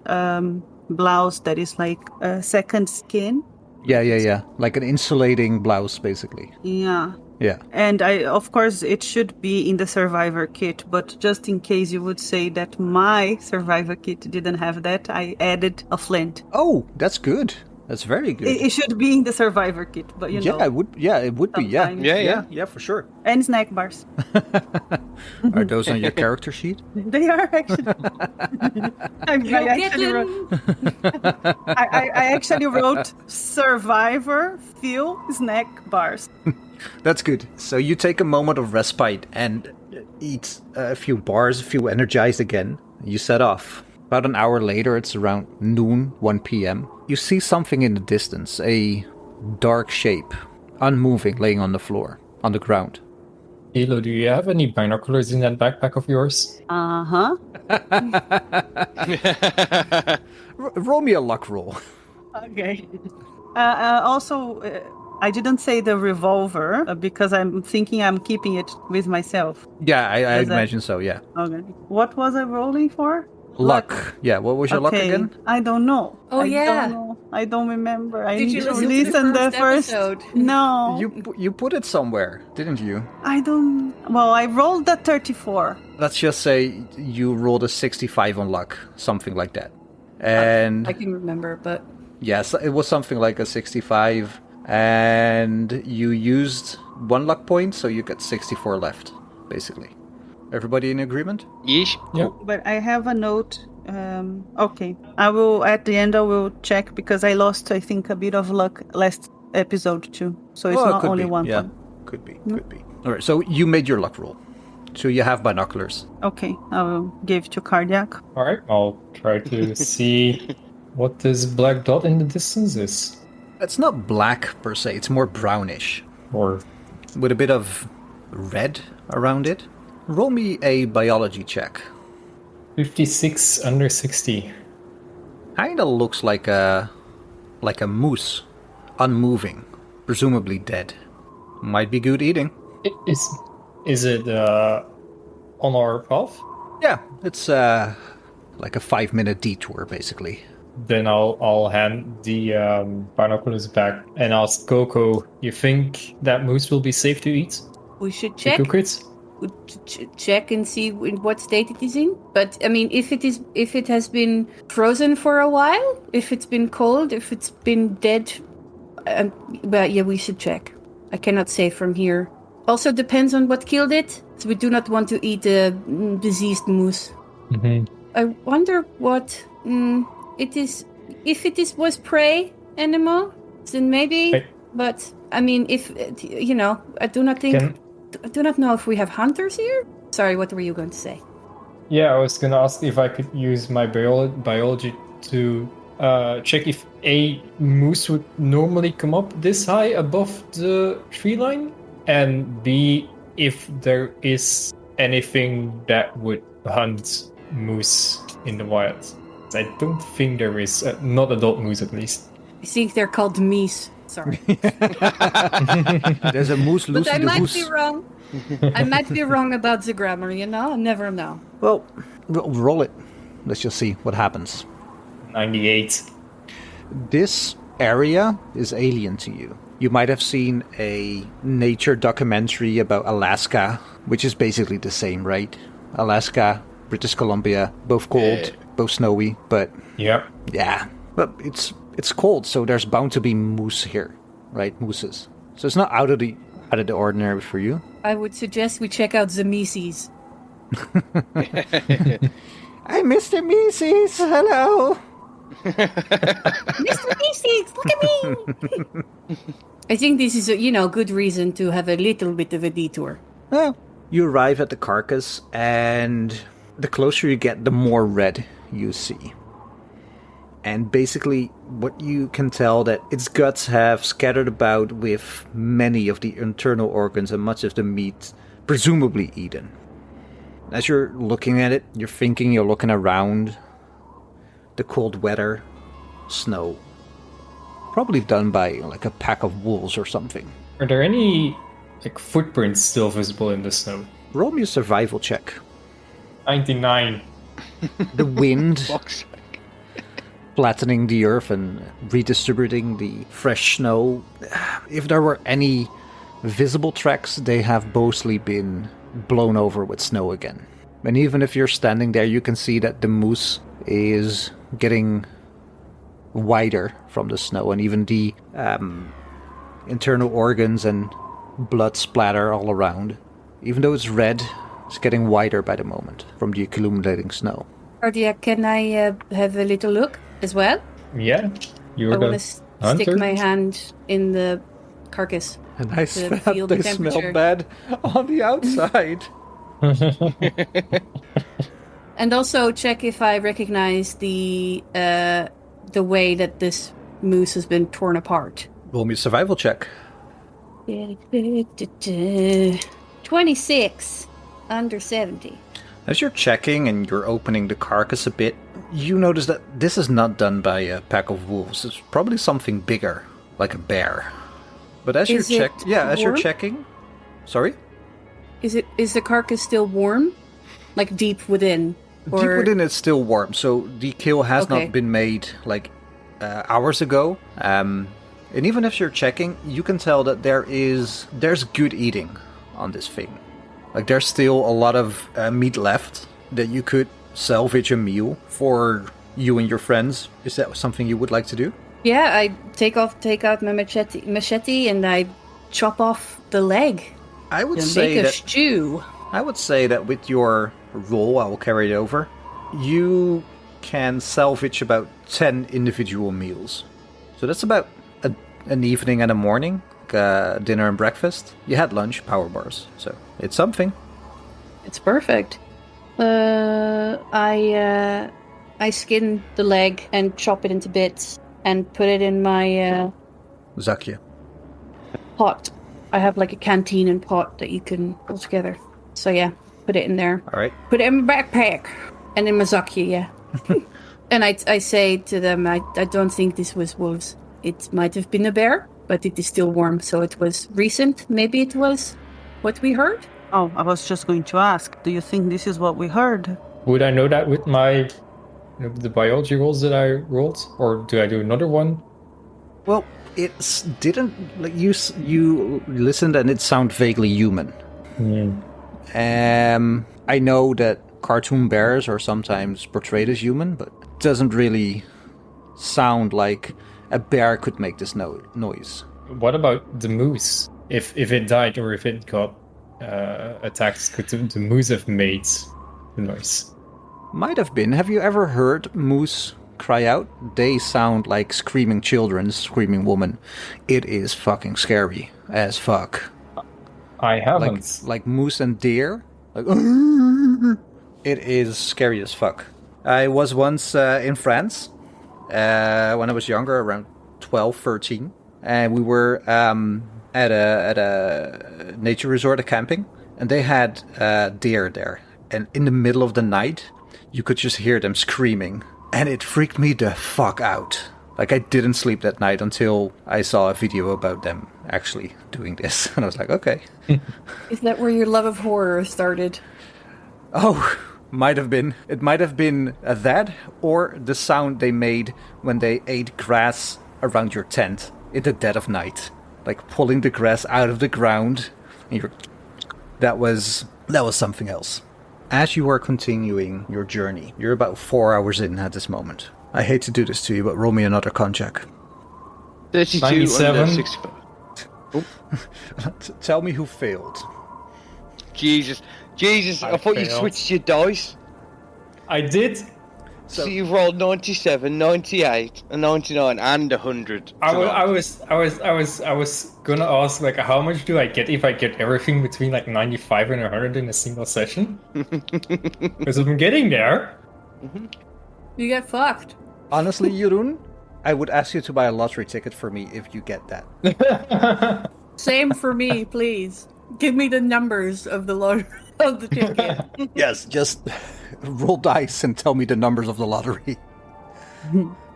blouse that is like a second skin. Yeah. Like an insulating blouse, basically. Yeah. Yeah. And of course, it should be in the survivor kit, but just in case you would say that my survivor kit didn't have that, I added a flint. Oh, that's good. That's very good. It should be in the survivor kit, but you know. It would be. Yeah. sometimes- Yeah, for sure. And snack bars. Are those on your character sheet? They are actually. I actually wrote survivor fuel snack bars. That's good. So you take a moment of respite and eat a few bars, feel energized again. You set off. About an hour later, it's around noon, 1 p.m. You see something in the distance, a dark shape, unmoving, laying on the floor, on the ground. Elo, do you have any binoculars in that backpack of yours? Uh-huh. Roll me a luck roll. Okay. Also, I didn't say the revolver because I'm thinking I'm keeping it with myself. Yeah, I Is that- imagine so, yeah. Okay. What was I rolling for? Luck. Yeah, what was your luck again? I don't know. Oh, I yeah. don't know. I don't remember. I Did need you to listen to the first episode? No. You put it somewhere, didn't you? I don't. Well, I rolled a 34. Let's just say you rolled a 65 on luck, something like that. And I can remember, but yes, it was something like a 65, and you used one luck point, so you got 64 left, basically. Everybody in agreement? Yeesh. Yeah. But I have a note. Okay. I will, at the end, I will check because I lost, I think, a bit of luck last episode too. So it's not could only be. one Yeah, point. could be. All right, so you made your luck roll. So you have binoculars. Okay. I will give to Kardiac. All right, I'll try to see what this black dot in the distance is. It's not black per se, it's more brownish, Or with a bit of red around it. Roll me a biology check. 56 under 60. Kinda looks like a moose, unmoving, presumably dead. Might be good eating. Is it on our path? Yeah, it's like a 5-minute detour, basically. Then I'll hand the binoculars back and ask Koko, you think that moose will be safe to eat? we should To check. cook it? Check and see in what state it is in. But I mean, if it has been frozen for a while, if it's been cold, if it's been dead, but yeah, we should check. I cannot say from here. Also depends on what killed it. So we do not want to eat a diseased moose. Mm-hmm. I wonder what it is. If it was prey animal, then maybe. Hey. But I mean, if you know, I do not think. I do not know if we have hunters here. Sorry, what were you going to say? Yeah, I was gonna ask if I could use my biology to check if a moose would normally come up this high above the tree line, and B, if there is anything that would hunt moose in the wild. I don't think there is, not adult moose at least. I think they're called meese. Sorry. There's a moose But loose I in the might moose. be wrong. I might be wrong about the grammar, you know? I never know. Well, roll it. Let's just see what happens. 98. This area is alien to you. You might have seen a nature documentary about Alaska, which is basically the same, right? Alaska, British Columbia, both cold, both snowy, but Yep. yeah. But it's cold, so there's bound to be moose here, right? Mooses. So it's not out of the ordinary for you. I would suggest we check out the Mises. Hey, Mr. Mises, hello. Mr. Mises, look at me! I think this is a good reason to have a little bit of a detour. Well, you arrive at the carcass, and the closer you get, the more red you see. And basically, what you can tell that its guts have scattered about with many of the internal organs and much of the meat presumably eaten. As you're looking at it, you're thinking, you're looking around. The cold weather, snow. Probably done by like a pack of wolves or something. Are there any like footprints still visible in the snow. Roll me a survival check. 99. The wind Fuck's flattening the earth and redistributing the fresh snow. If there were any visible tracks, they have mostly been blown over with snow again. And even if you're standing there, you can see that the moose is getting wider from the snow, and even the internal organs and blood splatter all around. Even though it's red, it's getting wider by the moment from the accumulating snow. Kardiac, can I have a little look as well? Yeah, you're I want the to hunter. stick my hand in the carcass. And I To smell feel the they smell temperature. bad on the outside. And also check if I recognize the way that this moose has been torn apart. Roll me a survival check. 26 under 70. As you're checking and you're opening the carcass a bit, you notice that this is not done by a pack of wolves. It's probably something bigger, like a bear. But as Is you're it as you're warm? checking, sorry, Is the carcass still warm? Like deep within? deep within it's still warm. So the kill has Okay. not been made like hours ago. And even if you're checking, you can tell that there's good eating on this thing. Like there's still a lot of meat left that you could salvage a meal for you and your friends. Is that something you would like to do? Yeah, I take out my machete and I chop off the leg I would to say make a that stew. I would say that with your roll, I will carry it over. You can salvage about 10 individual meals. So that's about an evening and a morning, dinner and breakfast. You had lunch, power bars, so it's something. It's perfect. I skin the leg and chop it into bits and put it in my Zakje. pot. I have like a canteen and pot that you can pull together. So yeah, put it in there. All right. Put it in my backpack and in my zakje, yeah. And I say to them, I don't think this was wolves. It might have been a bear, but it is still warm, so it was recent. Maybe it was what we heard. Oh, I was just going to ask, do you think this is what we heard? Would I know that with my the biology rolls that I rolled, or do I do another one? Well, it didn't like you listened and it sounded vaguely human. I know that cartoon bears are sometimes portrayed as human, but it doesn't really sound like a bear could make this noise. What about the moose? If it died or if it got attacked, could the moose have made the noise? Might have been. Have you ever heard moose cry out? They sound like screaming children, screaming women. It is fucking scary as fuck. I haven't. Like moose and deer. Like, it is scary as fuck. I was once in France when I was younger, around 12, 13. And we were at a nature resort, a camping. And they had deer there. And in the middle of the night, you could just hear them screaming. And it freaked me the fuck out. Like, I didn't sleep that night until I saw a video about them actually doing this. And I was like, okay. Is that where your love of horror started? Oh, might have been. It might have been that, or the sound they made when they ate grass around your tent in the dead of night. Like, pulling the grass out of the ground. And that was something else. As you are continuing your journey, you're about 4 hours in at this moment. I hate to do this to you, but roll me another con check. 32 97. under 65. Tell me who failed. Jesus, I thought you failed. switched your dice. I did. So you've rolled 97, 98, and 99, and 100. I was gonna ask, like, how much do I get if I get everything between like 95 and 100 in a single session? Because I'm getting there. You get fucked. Honestly, Jeroen, I would ask you to buy a lottery ticket for me if you get that. Same for me, please. Give me the numbers of the of the ticket. Yes, just roll dice and tell me the numbers of the lottery.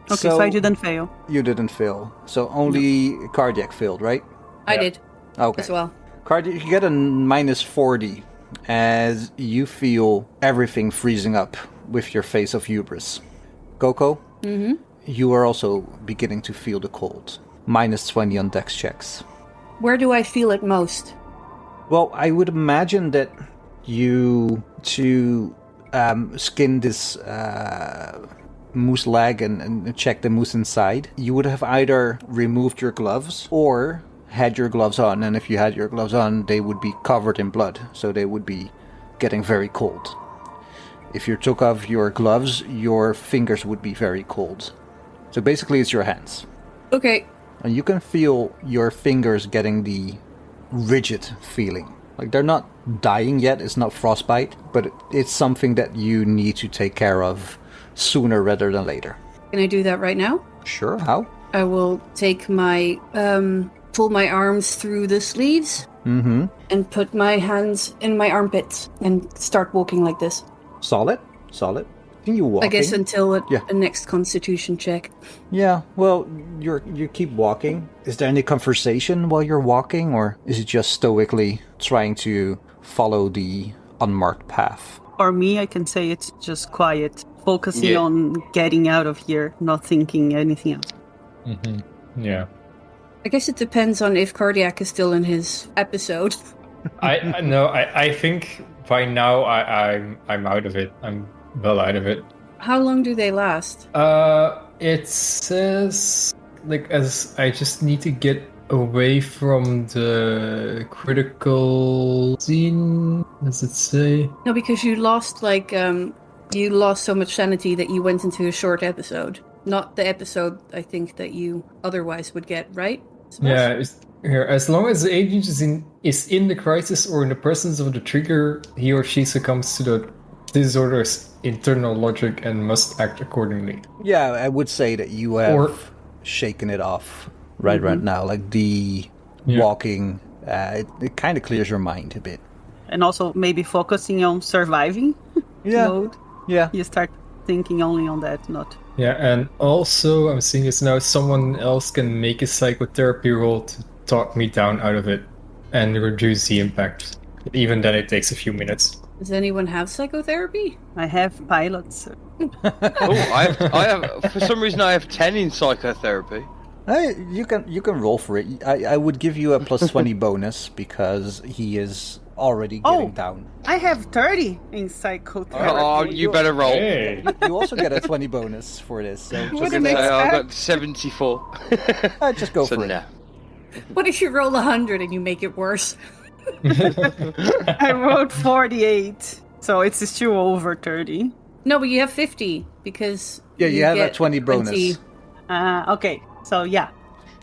Okay, so I didn't fail. You didn't fail. So only Kardiac failed, right? I did Okay. as well. Kardiac, you get a -40 as you feel everything freezing up with your face of hubris. Koko, you are also beginning to feel the cold. -20 on dex checks. Where do I feel it most? Well, I would imagine that to skin this moose leg and check the moose inside, you would have either removed your gloves or had your gloves on, and if you had your gloves on, they would be covered in blood, so they would be getting very cold. If you took off your gloves, your fingers would be very cold. So basically it's your hands. Okay. And you can feel your fingers getting the rigid feeling. Like they're not dying yet, it's not frostbite, but it's something that you need to take care of sooner rather than later. Can I do that right now? Sure, how? I will take my, pull my arms through the sleeves and put my hands in my armpits and start walking like this. Solid. Can you walk? I guess until Yeah. a next constitution check. Yeah, well, you keep walking. Is there any conversation while you're walking, or is it just stoically trying to follow the unmarked path? For me, I can say it's just quiet, focusing on getting out of here, not thinking anything else. Yeah. I guess it depends on if Kardiac is still in his episode. I think by now I'm out of it. I'm well out of it. How long do they last? It says as I just need to get away from the critical scene. Does it say? No, because you lost you lost so much sanity that you went into a short episode. Not the episode I think that you otherwise would get, right? Yeah, here, as long as the agent is in the crisis or in the presence of the trigger, he or she succumbs to the disorder's internal logic and must act accordingly. Yeah, I would say that you have shaken it off right now. Like the walking, it kind of clears your mind a bit. And also maybe focusing on surviving mode. Yeah. You start thinking only on that, not... Yeah, and also I'm seeing this now, someone else can make a psychotherapy roll to talk me down out of it and reduce the impact. Even then it takes a few minutes. Does anyone have psychotherapy? I have pilots. I have. For some reason, I have 10 in psychotherapy. You can roll for it. I would give you a +20 bonus because he is already getting down. I have 30 in psychotherapy. Oh, you better roll. Hey. You also get a 20 bonus for this. So What just, an I've got 74. just go So for it. no. What if you roll 100 and you make it worse? I rolled 48, so it's still over 30. No, but you have 50 because You have a get 20 bonus. Okay, so yeah.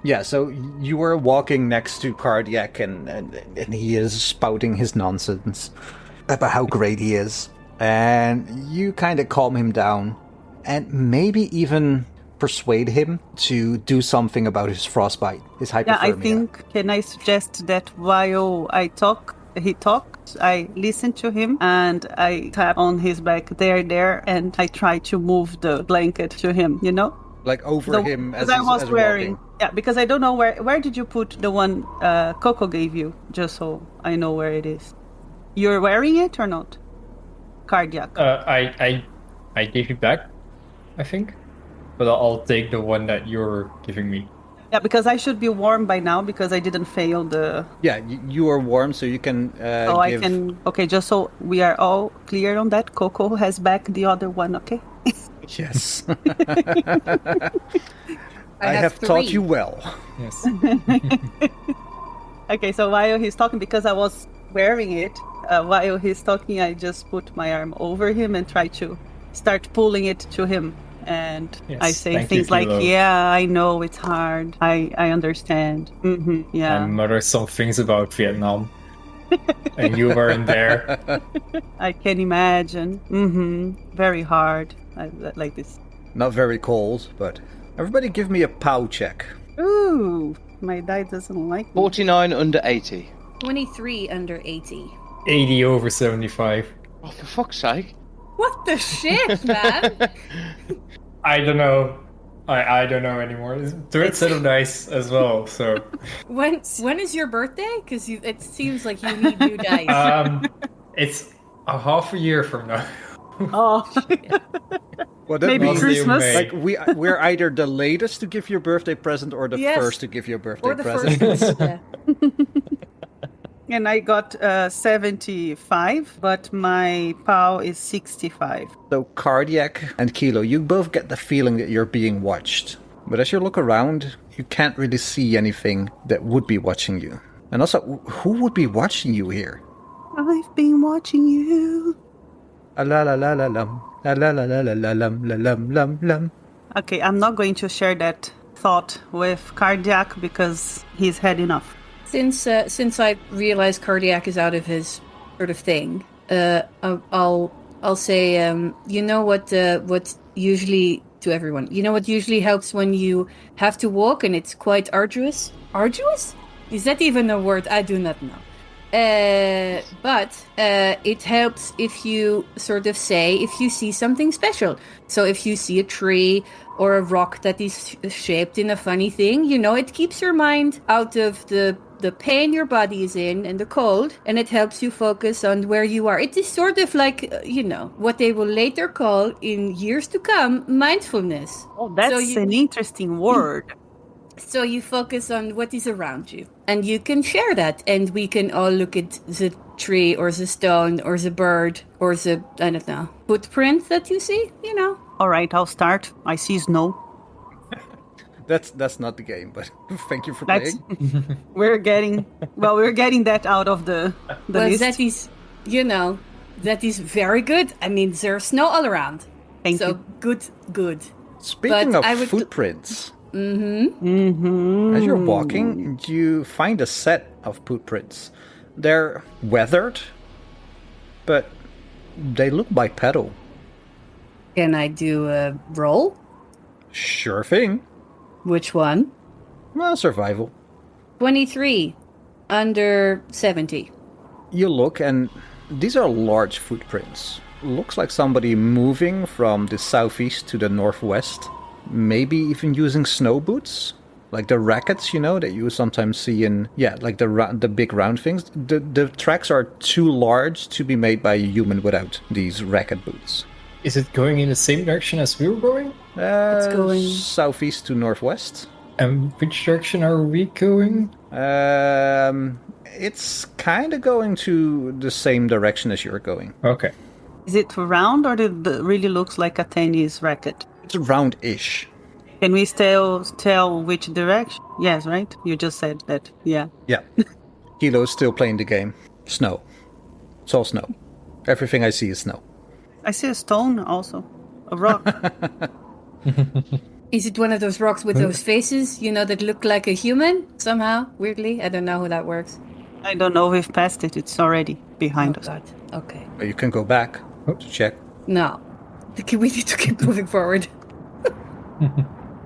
Yeah, so you were walking next to Kardiac and he is spouting his nonsense about how great he is. And you kind of calm him down and maybe even persuade him to do something about his frostbite, his hypothermia. Yeah, I think, can I suggest that while he talks, I listen to him and I tap on his back there, and I try to move the blanket to him, Like over him as I was as wearing. walking. Yeah, because I don't know where did you put the one Koko gave you, just so I know where it is. You're wearing it or not? Kardiac. I gave it back, I think. But I'll take the one that you're giving me. Yeah, because I should be warm by now because I didn't fail the... Yeah, you are warm, so you can I can... Okay, just so we are all clear on that, Koko has back the other one, okay? Yes. I have taught 3. you well. Yes. Okay, so while he's talking, because I was wearing it, while he's talking, I just put my arm over him and try to start pulling it to him. And Yes, I say thank things you, like, Kilo. yeah, I know it's hard. I understand. Yeah. I mutter some things about Vietnam. And you weren't there. I can imagine. Very hard. Like this. Not very cold, but everybody give me a POW check. Ooh, my die doesn't like me. 49 under 80. 23 under 80. 80 over 75. Oh, for fuck's sake. What the shit, man? I don't know. I don't know anymore. Third set of dice as well, so... When is your birthday? Because it seems like you need new dice. It's a half a year from now. Oh, Well, that maybe means Christmas. May. like we're either the latest to give you a birthday present or the Yes. first to give you a birthday Or the present. first. Yeah. And I got 75, but my POW is 65. So Kardiac and Kilo, you both get the feeling that you're being watched. But as you look around, you can't really see anything that would be watching you. And also, who would be watching you here? I've been watching you. La la la la lum. La la la la la la lum la lum lum lum. Okay, I'm not going to share that thought with Kardiac because he's had enough. Since I realized Kardiac is out of his sort of thing, I'll say, you know what usually to everyone, you know what usually helps when you have to walk and it's quite arduous. Arduous? Is that even a word? I do not know. But it helps if you sort of say if you see something special. So if you see a tree or a rock that is shaped in a funny thing, you know, it keeps your mind out of the pain your body is in and the cold, and it helps you focus on where you are. It is sort of like, you know, what they will later call in years to come mindfulness. Oh, that's an interesting word. So you focus on what is around you, and you can share that, and we can all look at the tree or the stone or the bird or the, I don't know, footprint that you see, you know. All right, I'll start. I see snow. That's not the game, but thank you for That's playing. we're getting that out of the Well, list. that is, you know, that is very good. I mean, there's snow all around. Thank so you. good. Speaking But of I would- footprints, Mm-hmm. as you're walking, you find a set of footprints. They're weathered, but they look bipedal. Can I do a roll? Sure thing. Which one? Well, survival. 23 under 70. You look, and these are large footprints. Looks like somebody moving from the southeast to the northwest. Maybe even using snow boots, like the rackets, you know, that you sometimes see in, like the big round things. The tracks are too large to be made by a human without these racket boots. Is it going in the same direction as we were going? It's going- southeast to northwest. And which direction are we going? It's kind of going to the same direction as you're going. Okay. Is it round or it really looks like a tennis racket? It's round-ish. Can we still tell which direction? Yes, right? You just said that. Yeah. Yeah. Kilo's still playing the game. Snow. It's all snow. Everything I see is snow. I see a stone also. A rock. Is it one of those rocks with those faces, you know, that look like a human somehow, weirdly? I don't know how that works. I don't know if we've passed it. It's already behind us. God. Okay. But you can go back to check. No. We need to keep moving forward.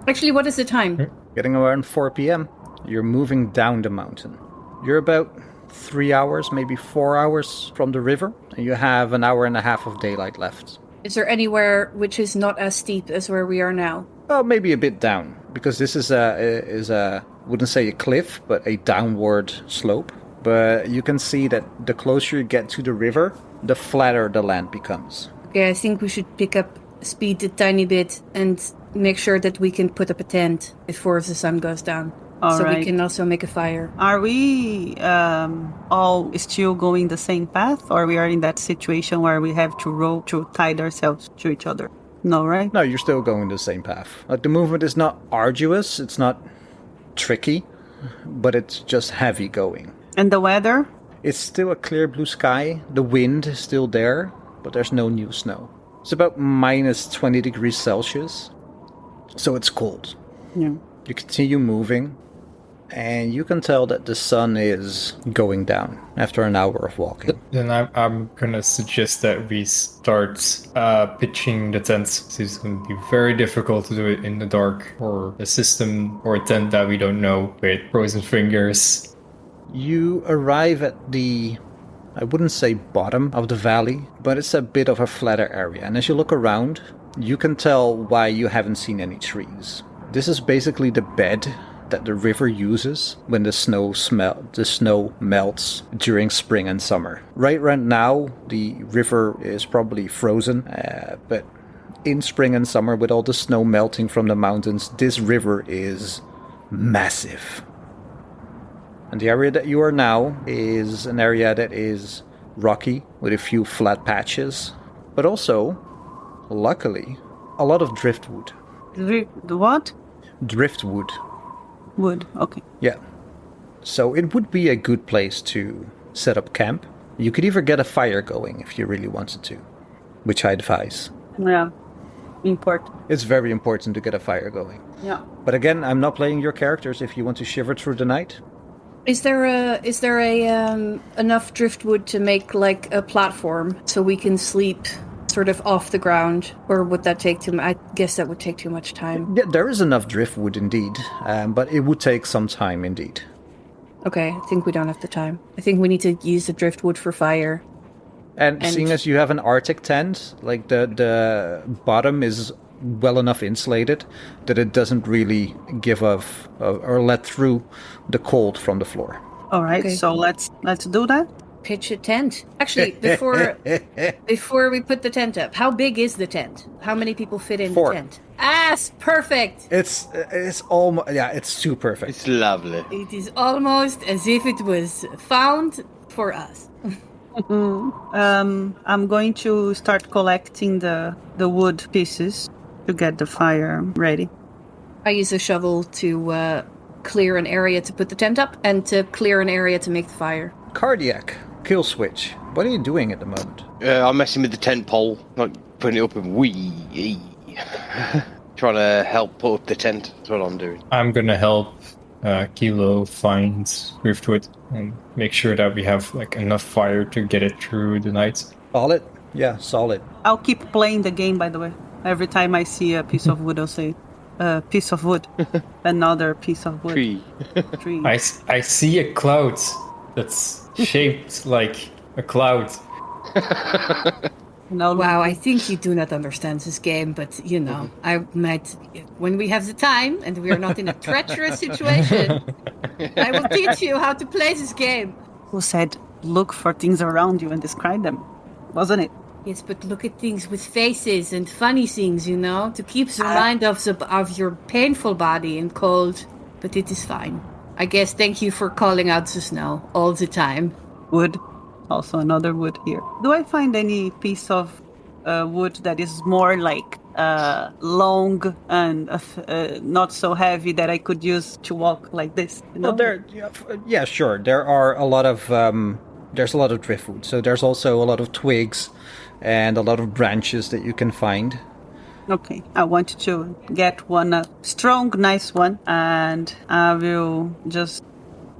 Actually, what is the time? Getting around 4 p.m. You're moving down the mountain. You're about 3 hours, maybe 4 hours from the river, and you have an hour and a half of daylight left. Is there anywhere which is not as steep as where we are now? Well, maybe a bit down, because this is a wouldn't say a cliff, but a downward slope. But you can see that the closer you get to the river, the flatter the land becomes. Okay, I think we should pick up speed a tiny bit and make sure that we can put up a tent before the sun goes down. All so right. we can also make a fire. Are we all still going the same path, or we are in that situation where we have to row to tie ourselves to each other? No, right? No, you're still going the same path. Like, the movement is not arduous, it's not tricky, but it's just heavy going. And the weather? It's still a clear blue sky, the wind is still there, but there's no new snow. It's about minus 20 degrees Celsius, so it's cold. Yeah. You continue moving, and you can tell that the sun is going down after an hour of walking. Then I'm gonna suggest that we start pitching the tents. It's gonna be very difficult to do it in the dark, or a system or a tent that we don't know with frozen fingers. You arrive at the, I wouldn't say bottom of the valley, but it's a bit of a flatter area. And as you look around, You can tell why you haven't seen any trees. This is basically the bed that the river uses when the snow melts during spring and summer. Right now, the river is probably frozen, but in spring and summer, with all the snow melting from the mountains, this river is massive. And the area that you are now is an area that is rocky with a few flat patches, but also, luckily, a lot of driftwood. The what? Driftwood. Wood, okay. Yeah. So it would be a good place to set up camp. You could even get a fire going if you really wanted to, which I advise. Yeah, important. It's very important to get a fire going. Yeah. But again, I'm not playing your characters if you want to shiver through the night. Is there enough driftwood to make like a platform so we can sleep sort of off the ground, or would that take too? I guess that would take too much time. Yeah, there is enough driftwood indeed, but it would take some time indeed. Okay, I think we don't have the time. I think we need to use the driftwood for fire. And seeing as you have an Arctic tent, like the bottom is well enough insulated that it doesn't really give off or let through the cold from the floor. All right, Okay. so let's do that. Pitch a tent. Actually, before we put the tent up, how big is the tent? How many people fit in 4. the tent? Perfect. It's almost, yeah, it's too perfect. It's lovely. It is almost as if it was found for us. I'm going to start collecting the wood pieces to get the fire ready. I use a shovel to clear an area to put the tent up and to clear an area to make the fire. Kardiac, Killswitch, what are you doing at the moment? I'm messing with the tent pole, like putting it up and wee. Trying to help put up the tent. That's what I'm doing. I'm gonna help Kilo find driftwood and make sure that we have like enough fire to get it through the night. Solid? Yeah, solid. I'll keep playing the game, by the way. Every time I see a piece of wood, I'll say, piece of wood. Another piece of wood. Tree. I see a cloud that's shaped like a cloud. No, Wow, I think you do not understand this game, but you know, I might, when we have the time and we are not in a treacherous situation, I will teach you how to play this game. Who said, look for things around you and describe them? Wasn't it? Yes, but look at things with faces and funny things, you know, to keep the mind of your painful body in cold. But it is fine. I guess thank you for calling out the snow all the time. Wood. Also another wood here. Do I find any piece of wood that is more like long and not so heavy that I could use to walk like this? You know? Well, yeah, sure. There are a lot of there's a lot of driftwood. So there's also a lot of twigs and a lot of branches that you can find. Okay, I wanted to get one strong, nice one, and I will just...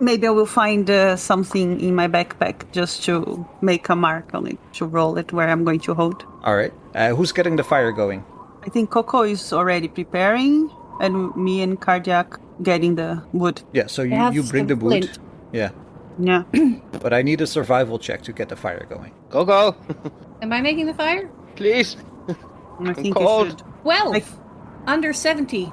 Maybe I will find something in my backpack just to make a mark on it, to roll it where I'm going to hold. All right. Who's getting the fire going? I think Koko is already preparing, and me and Kardiac getting the wood. Yeah, so have you bring the some wood. flint. Yeah. Yeah. But I need a survival check to get the fire going. Go. Am I making the fire? Please. I think cold. you should. 12. Under 70.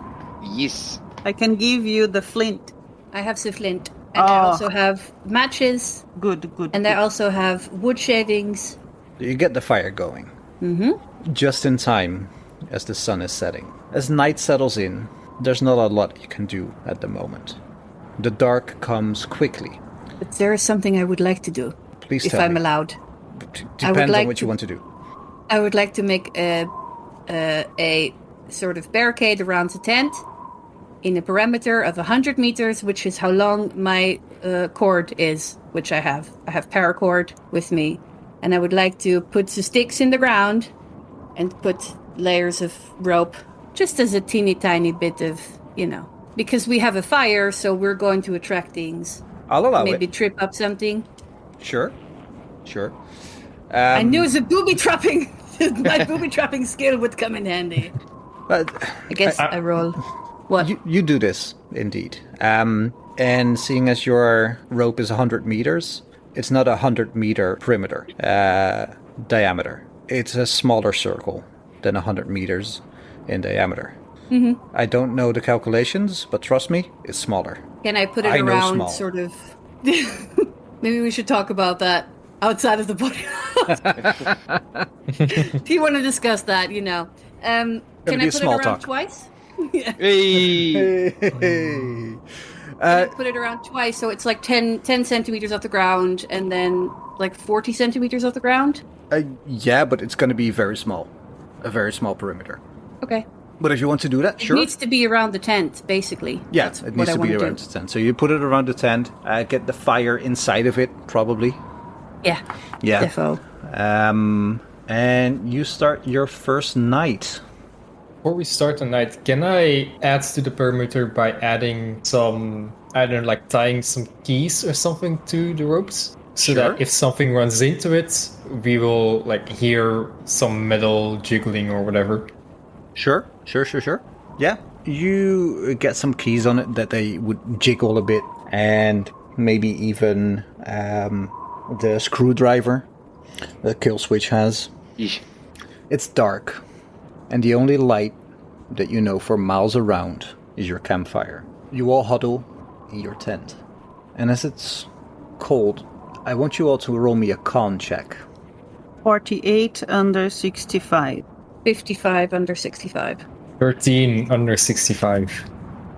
Yes. I can give you the flint. I have the flint. And I also have matches. Good. And I also have wood shavings. You get the fire going. Mm-hmm. Just in time as the sun is setting. As night settles in, there's not a lot you can do at the moment. The dark comes quickly. But there is something I would like to do. Please if tell I'm me. allowed. Depends like on what to- you want to do. I would like to make a sort of barricade around the tent in a perimeter of 100 meters, which is how long my cord is, which I have. I have paracord with me. And I would like to put the sticks in the ground and put layers of rope, just as a teeny tiny bit of, you know, because we have a fire, so we're going to attract things. I'll allow Maybe it. trip up something. Sure. I knew the booby trapping. My booby trapping skill would come in handy. But I guess I roll. What? you do this, indeed. And seeing as your rope is 100 meters, it's not a 100-meter perimeter diameter. It's a smaller circle than 100 meters in diameter. I don't know the calculations, but trust me, it's smaller. Can I put it I know around small. sort of... Maybe we should talk about that outside of the podcast. If you want to discuss that, Can I put it small around talk. twice? Hey. Can I put it around twice, so it's like 10 centimeters off the ground, and then like 40 centimeters off the ground? Yeah, but it's going to be very small. A very small perimeter. Okay. But if you want to do that, sure. It needs to be around the tent, basically. Yeah, That's it what needs I to be wanna around do. the tent. So you put it around the tent, get the fire inside of it, probably. Yeah. Yeah. Defo. And you start your first night. Before we start the night, can I add to the perimeter by adding some, I don't know, like tying some keys or something to the ropes? So Sure. that if something runs into it, we will like hear some metal jiggling or whatever. Sure. Yeah. You get some keys on it that they would jiggle a bit, and maybe even the screwdriver that Killswitch has. Yeesh. It's dark, and the only light that you know for miles around is your campfire. You all huddle in your tent. And as it's cold, I want you all to roll me a con check. 48 under 65. 55 under 65. 13 under 65.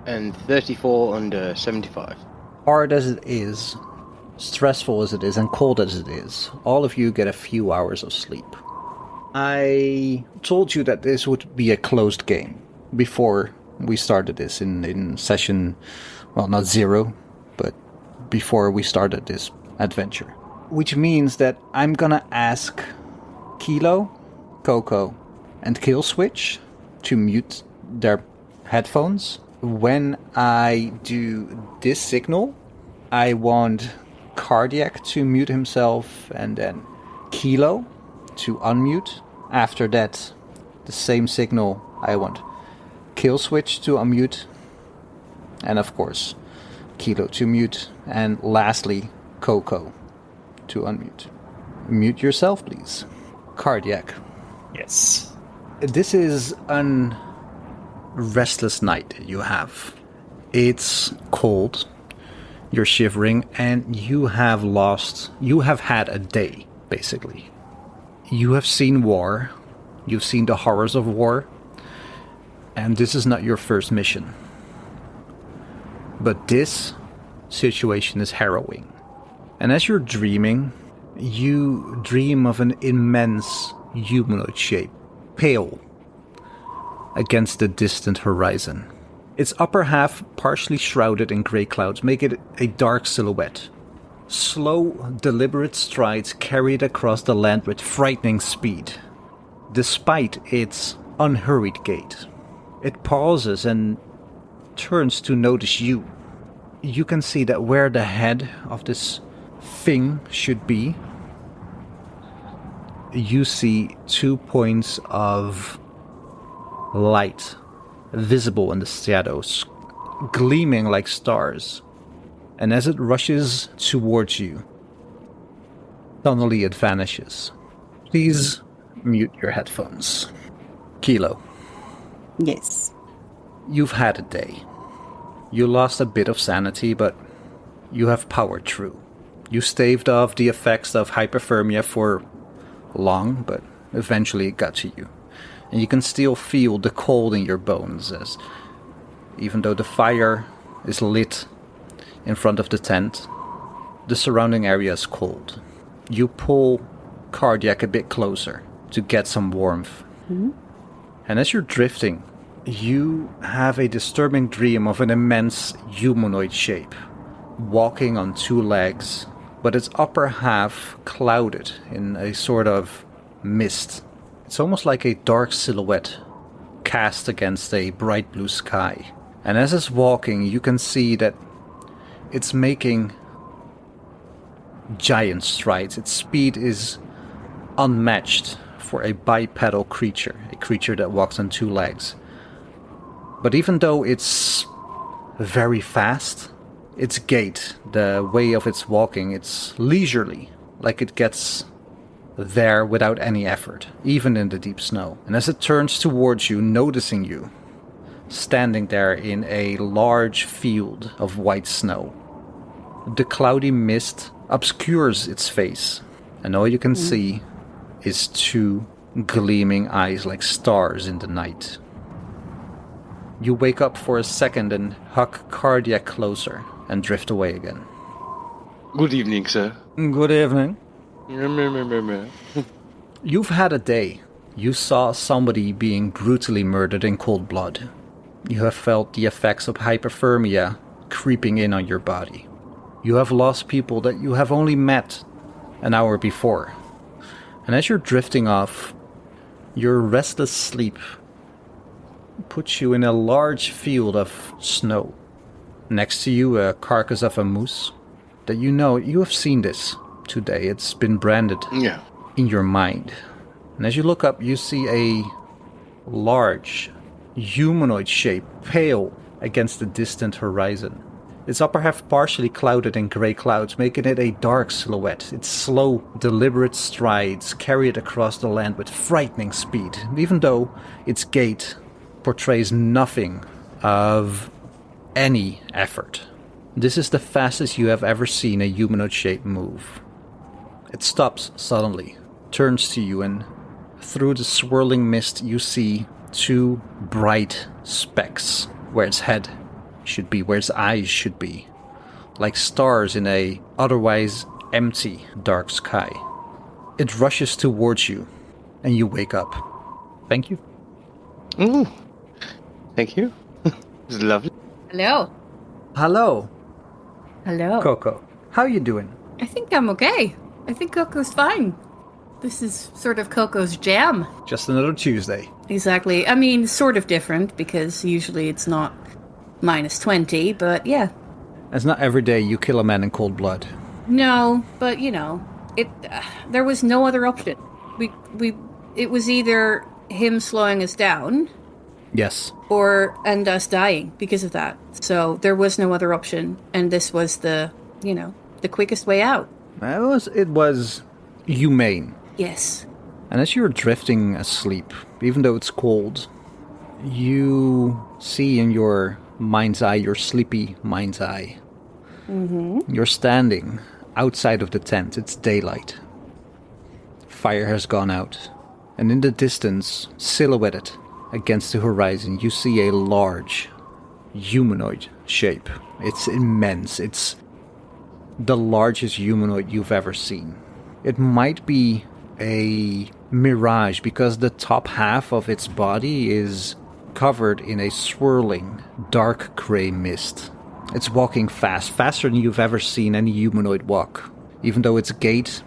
And 34 under 75. Hard as it is, stressful as it is, and cold as it is, all of you get a few hours of sleep. I told you that this would be a closed game before we started this in session, well, not 0, but before we started this adventure. Which means that I'm gonna ask Kilo, Koko, and Killswitch to mute their headphones. When I do this signal, I want Kardiac to mute himself, and then Kilo to unmute. After that, the same signal, I want Killswitch to unmute, and of course, Kilo to mute, and lastly, Koko to unmute. Mute yourself, please. Kardiac. Yes. This is an restless night you have. It's cold, you're shivering, and you have had a day, basically. You have seen war, you've seen the horrors of war, and this is not your first mission. But this situation is harrowing. And as you're dreaming, you dream of an immense humanoid shape, pale, against the distant horizon. Its upper half partially shrouded in grey clouds make it a dark silhouette. Slow, deliberate strides carried across the land with frightening speed. Despite its unhurried gait, it pauses and turns to notice you. You can see that where the head of this thing should be, you see 2 points of light visible in the shadows, gleaming like stars. And as it rushes towards you, suddenly it vanishes. Please mute your headphones. Kilo, Yes. you've had a day. You lost a bit of sanity, but you have powered through. You staved off the effects of hypothermia for long, but eventually it got to you. And you can still feel the cold in your bones, as even though the fire is lit in front of the tent, the surrounding area is cold. You pull Kardiac a bit closer to get some warmth. And as you're drifting, you have a disturbing dream of an immense humanoid shape, walking on 2 legs, but its upper half clouded in a sort of mist. It's almost like a dark silhouette cast against a bright blue sky. And as it's walking, you can see that it's making giant strides. Its speed is unmatched for a bipedal creature, a creature that walks on 2 legs. But even though it's very fast, its gait, the way of its walking, it's leisurely, like it gets there without any effort, even in the deep snow. And as it turns towards you, noticing you, standing there in a large field of white snow, the cloudy mist obscures its face, and all you can see is two gleaming eyes like stars in the night. You wake up for a second and hug Kardiac closer and drift away again. Good evening, sir. Good evening. You've had a day. You saw somebody being brutally murdered in cold blood. You have felt the effects of hypothermia creeping in on your body. You have lost people that you have only met an hour before. And as you're drifting off, your restless sleep puts you in a large field of snow. Next to you, a carcass of a moose that you know you have seen this today. It's been branded in your mind. And as you look up, you see a large humanoid shape, pale against the distant horizon. Its upper half partially clouded in grey clouds, making it a dark silhouette. Its slow, deliberate strides carry it across the land with frightening speed, even though its gait portrays nothing of any effort. This is the fastest you have ever seen a humanoid shape move. It stops suddenly, turns to you, and through the swirling mist you see two bright specks where its head should be, where its eyes should be, like stars in a otherwise empty dark sky. It rushes towards you, and you wake up. Thank you. Thank you. It's lovely. Hello. Hello, Hello. Koko. How you doing? I think I'm okay. I think Coco's fine. This is sort of Coco's jam. Just another Tuesday. Exactly. I mean, sort of different, because usually it's not -20, but yeah. It's not every day you kill a man in cold blood. No, but you know, there was no other option. It was either him slowing us down, Yes. and us dying because of that. So there was no other option, and this was the quickest way out. It was humane. Yes. And as you're drifting asleep, even though it's cold, you see in your mind's eye, your sleepy mind's eye, you're standing outside of the tent. It's daylight. Fire has gone out. And in the distance, silhouetted against the horizon, you see a large humanoid shape. It's immense. It's the largest humanoid you've ever seen. It might be a mirage because the top half of its body is covered in a swirling dark gray mist. It's walking fast, faster than you've ever seen any humanoid walk, even though its gait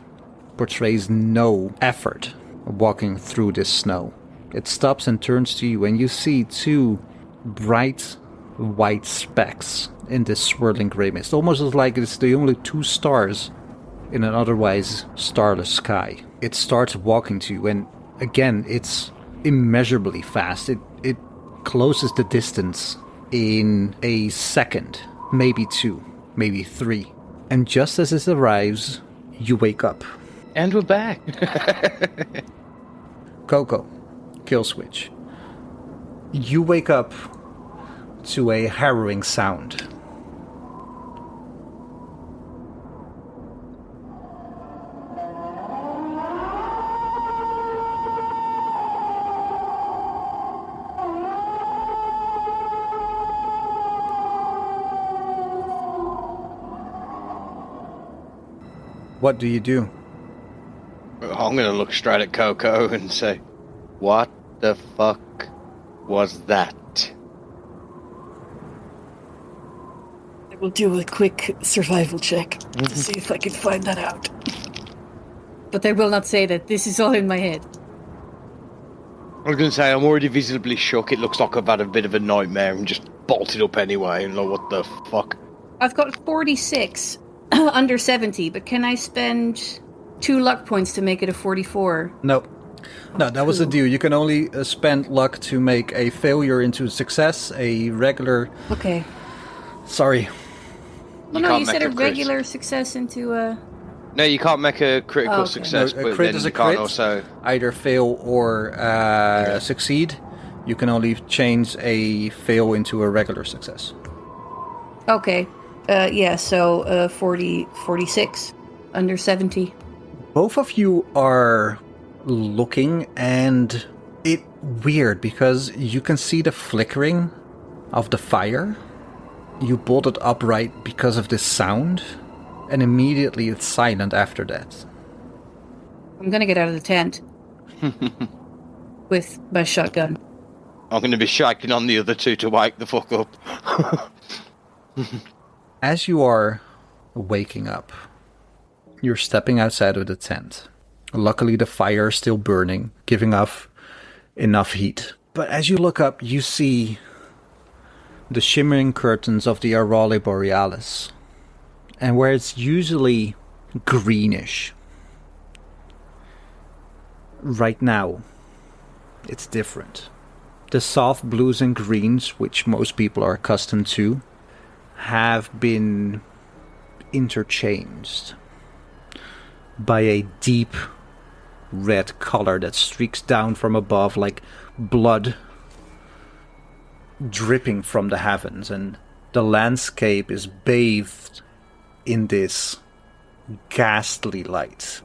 portrays no effort walking through this snow. It stops and turns to you, and you see two bright white specks in this swirling gray mist, almost as like it's the only two stars in an otherwise starless sky. It starts walking to you, and again, it's immeasurably fast. It closes the distance in a second, maybe 2, maybe 3. And just as it arrives, you wake up. And we're back. Koko, Killswitch. You wake up to a harrowing sound. What do you do? I'm going to look straight at Koko and say, what the fuck was that? I will do a quick survival check to see if I can find that out. But I will not say that. This is all in my head. I was going to say, I'm already visibly shook. It looks like I've had a bit of a nightmare and just bolted up anyway. And like, what the fuck? I've got 46 under 70, but can I spend 2 luck points to make it a 44? No, that was the deal. You can only spend luck to make a failure into success, a regular... Okay. Sorry. Well, no, you said a regular success into a... No, you can't make a critical okay. success, No, a but crit then is you a can't crit. also... Either fail or succeed. You can only change a fail into a regular success. Okay. So 46 under 70. Both of you are looking, and it's weird because you can see the flickering of the fire. You bolted upright because of this sound, and immediately it's silent after that. I'm gonna get out of the tent with my shotgun. I'm going to be shaking on the other two to wake the fuck up. As you are waking up, you're stepping outside of the tent. Luckily, the fire is still burning, giving off enough heat. But as you look up, you see the shimmering curtains of the Aurora Borealis. And where it's usually greenish, right now, it's different. The soft blues and greens, which most people are accustomed to, have been interchanged by a deep red color that streaks down from above like blood dripping from the heavens, and the landscape is bathed in this ghastly light.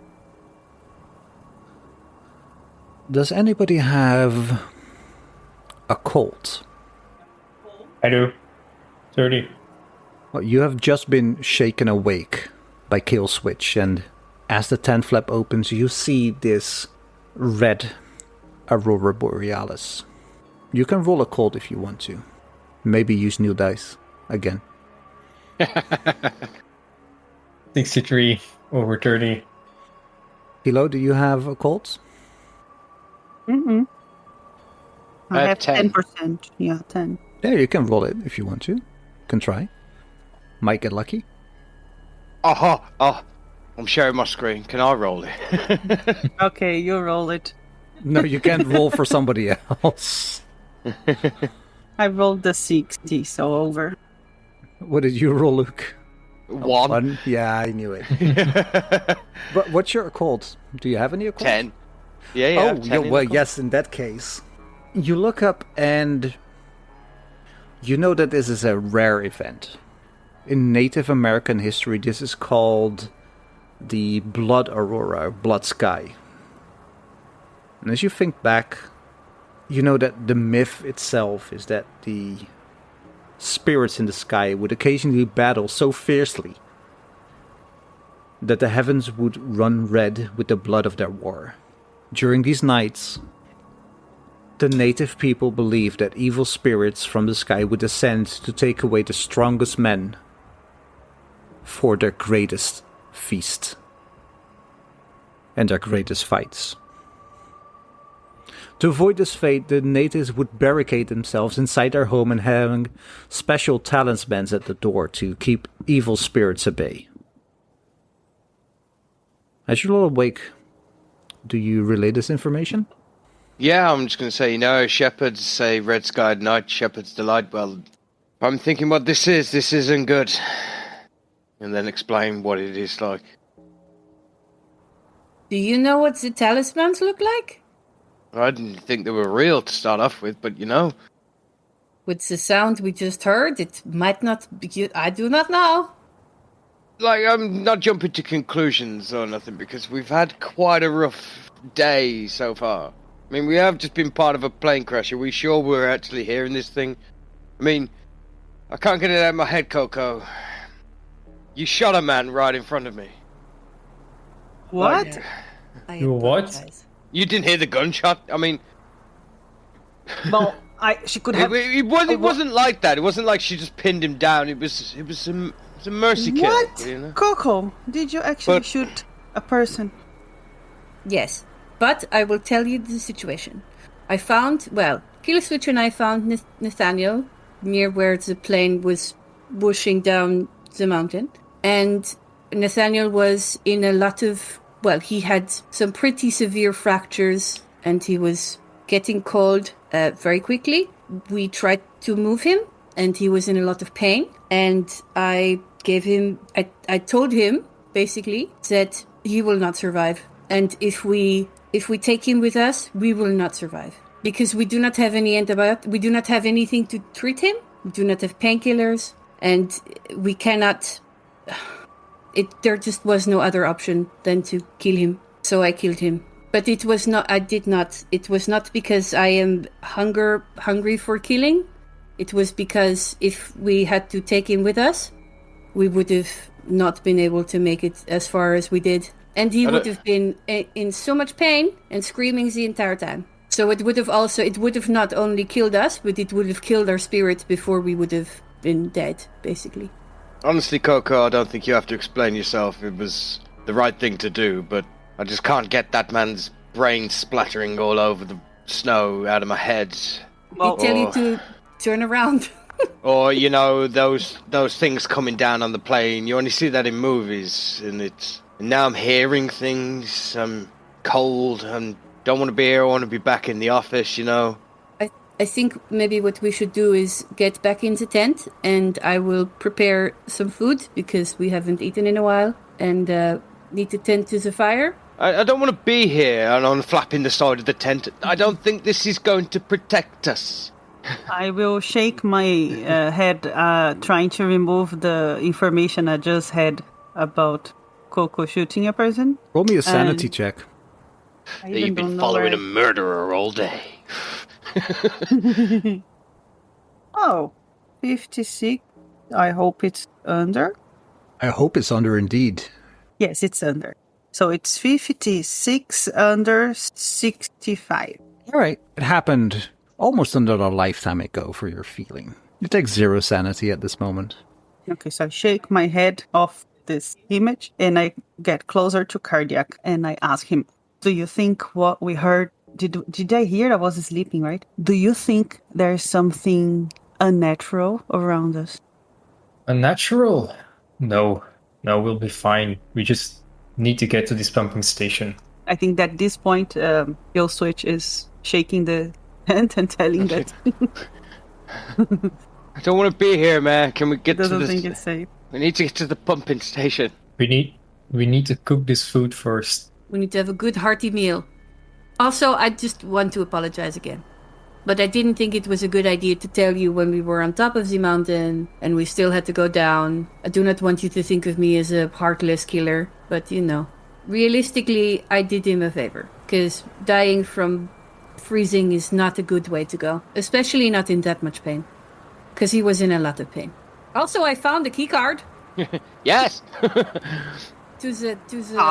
Does anybody have a Kold? I do. 30. Well, you have just been shaken awake by Killswitch, and as the tent flap opens, you see this red Aurora Borealis. You can roll a Kold if you want to. Maybe use new dice again. 63 over 30. Hilo, do you have a Kold? Mm-hmm. I have 10. 10%. Yeah, 10. Yeah, you can roll it if you want to. You can try. Might get lucky. Oh, I'm sharing my screen. Can I roll it? Okay, you roll it. No, you can't roll for somebody else. I rolled the 60, so over. What did you roll, Luke? 1. Yeah, I knew it. But what's your Kold? Do you have any Kold? 10. Yeah, Oh, 10 yeah, in well, the yes, in that case. You look up and you know that this is a rare event. In Native American history, this is called the Blood Aurora, Blood Sky. And as you think back, you know that the myth itself is that the spirits in the sky would occasionally battle so fiercely that the heavens would run red with the blood of their war. During these nights, the native people believed that evil spirits from the sky would descend to take away the strongest men for their greatest feast and their greatest fights. To avoid this fate, the natives would barricade themselves inside their home and hang special talismans at the door to keep evil spirits at bay. As you're all awake, do you relay this information? Yeah, I'm just going to say, shepherds say red skied night, shepherds delight. Well, I'm thinking what this isn't good. And then explain what it is like. Do you know what the talismans look like? I didn't think they were real to start off with, but With the sound we just heard, it might not be. I do not know. Like, I'm not jumping to conclusions or nothing, because we've had quite a rough day so far. I mean, we have just been part of a plane crash. Are we sure we're actually hearing this thing? I mean, I can't get it out of my head, Koko. You shot a man right in front of me. What? Like, You what? apologize. you didn't hear the gunshot? I mean... Well, she could have... It wasn't like that. It wasn't like she just pinned him down. It was a mercy kill. What? You know? Koko, did you actually But- shoot a person? Yes, but I will tell you the situation. Killswitch and I found Nathaniel near where the plane was whooshing down the mountain. And Nathaniel was in a lot of... Well, he had some pretty severe fractures and he was getting cold very quickly. We tried to move him and he was in a lot of pain. And I told him basically said he will not survive. And if we take him with us, we will not survive. Because we do not have any antibiotics, we do not have anything to treat him, we do not have painkillers, and we cannot... There just was no other option than to kill him. So I killed him. But it was not because I am hungry for killing. It was because if we had to take him with us, we would have not been able to make it as far as we did. And he would have been in so much pain and screaming the entire time. So it would have not only killed us, but it would have killed our spirit before we would have been dead, basically. Honestly, Koko, I don't think you have to explain yourself. It was the right thing to do, but I just can't get that man's brain splattering all over the snow out of my head. Well, they tell you to turn around. Or, those things coming down on the plane. You only see that in movies, and now I'm hearing things. I'm cold, and don't want to be here. I want to be back in the office, I think maybe what we should do is get back in the tent, and I will prepare some food, because we haven't eaten in a while, and need to tend to the fire. I don't want to be here and on flapping the side of the tent. I don't think this is going to protect us. I will shake my head, trying to remove the information I just had about Koko shooting a person. Roll me a sanity check. You've been following a murderer all day. 56. I hope it's under. I hope it's under indeed. Yes, it's under. So it's 56 under 65. All right. It happened almost under a lifetime ago for your feeling. You take 0 sanity at this moment. Okay, so I shake my head off this image and I get closer to Kardiac and I ask him, do you think what we heard, did I hear? I was sleeping, right? Do you think there's something unnatural around us? Unnatural? No, we'll be fine. We just need to get to this pumping station. I think that at this point, Killswitch is shaking the hand and telling that. I don't want to be here, man. Can we get to Doesn't this? think it's safe. We need to get to the pumping station. We need to cook this food first. We need to have a good hearty meal. Also, I just want to apologize again. But I didn't think it was a good idea to tell you when we were on top of the mountain and we still had to go down. I do not want you to think of me as a heartless killer, but realistically, I did him a favor. Because dying from freezing is not a good way to go, especially not in that much pain. Because he was in a lot of pain. Also, I found the key card. Yes. to the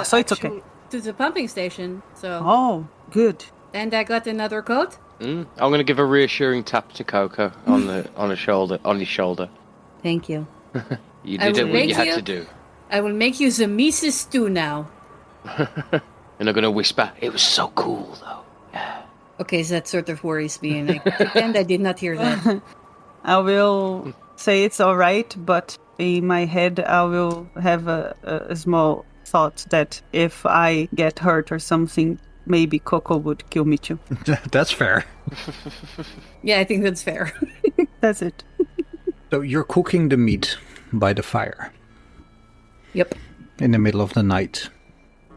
so it's okay. To the pumping station. So. Oh, good. And I got another code. I'm going to give a reassuring tap to Koko on his shoulder. Thank you. You did what you had to do. I will make you the Mises stew now. And I'm going to whisper, it was so cool, though. Yeah. Okay, so that sort of worries me, and I pretend I did not hear that. I will say it's all right, but in my head, I will have a small thought that if I get hurt or something, maybe Koko would kill me too. That's fair. Yeah, I think that's fair. That's it. So you're cooking the meat by the fire. Yep. In the middle of the night.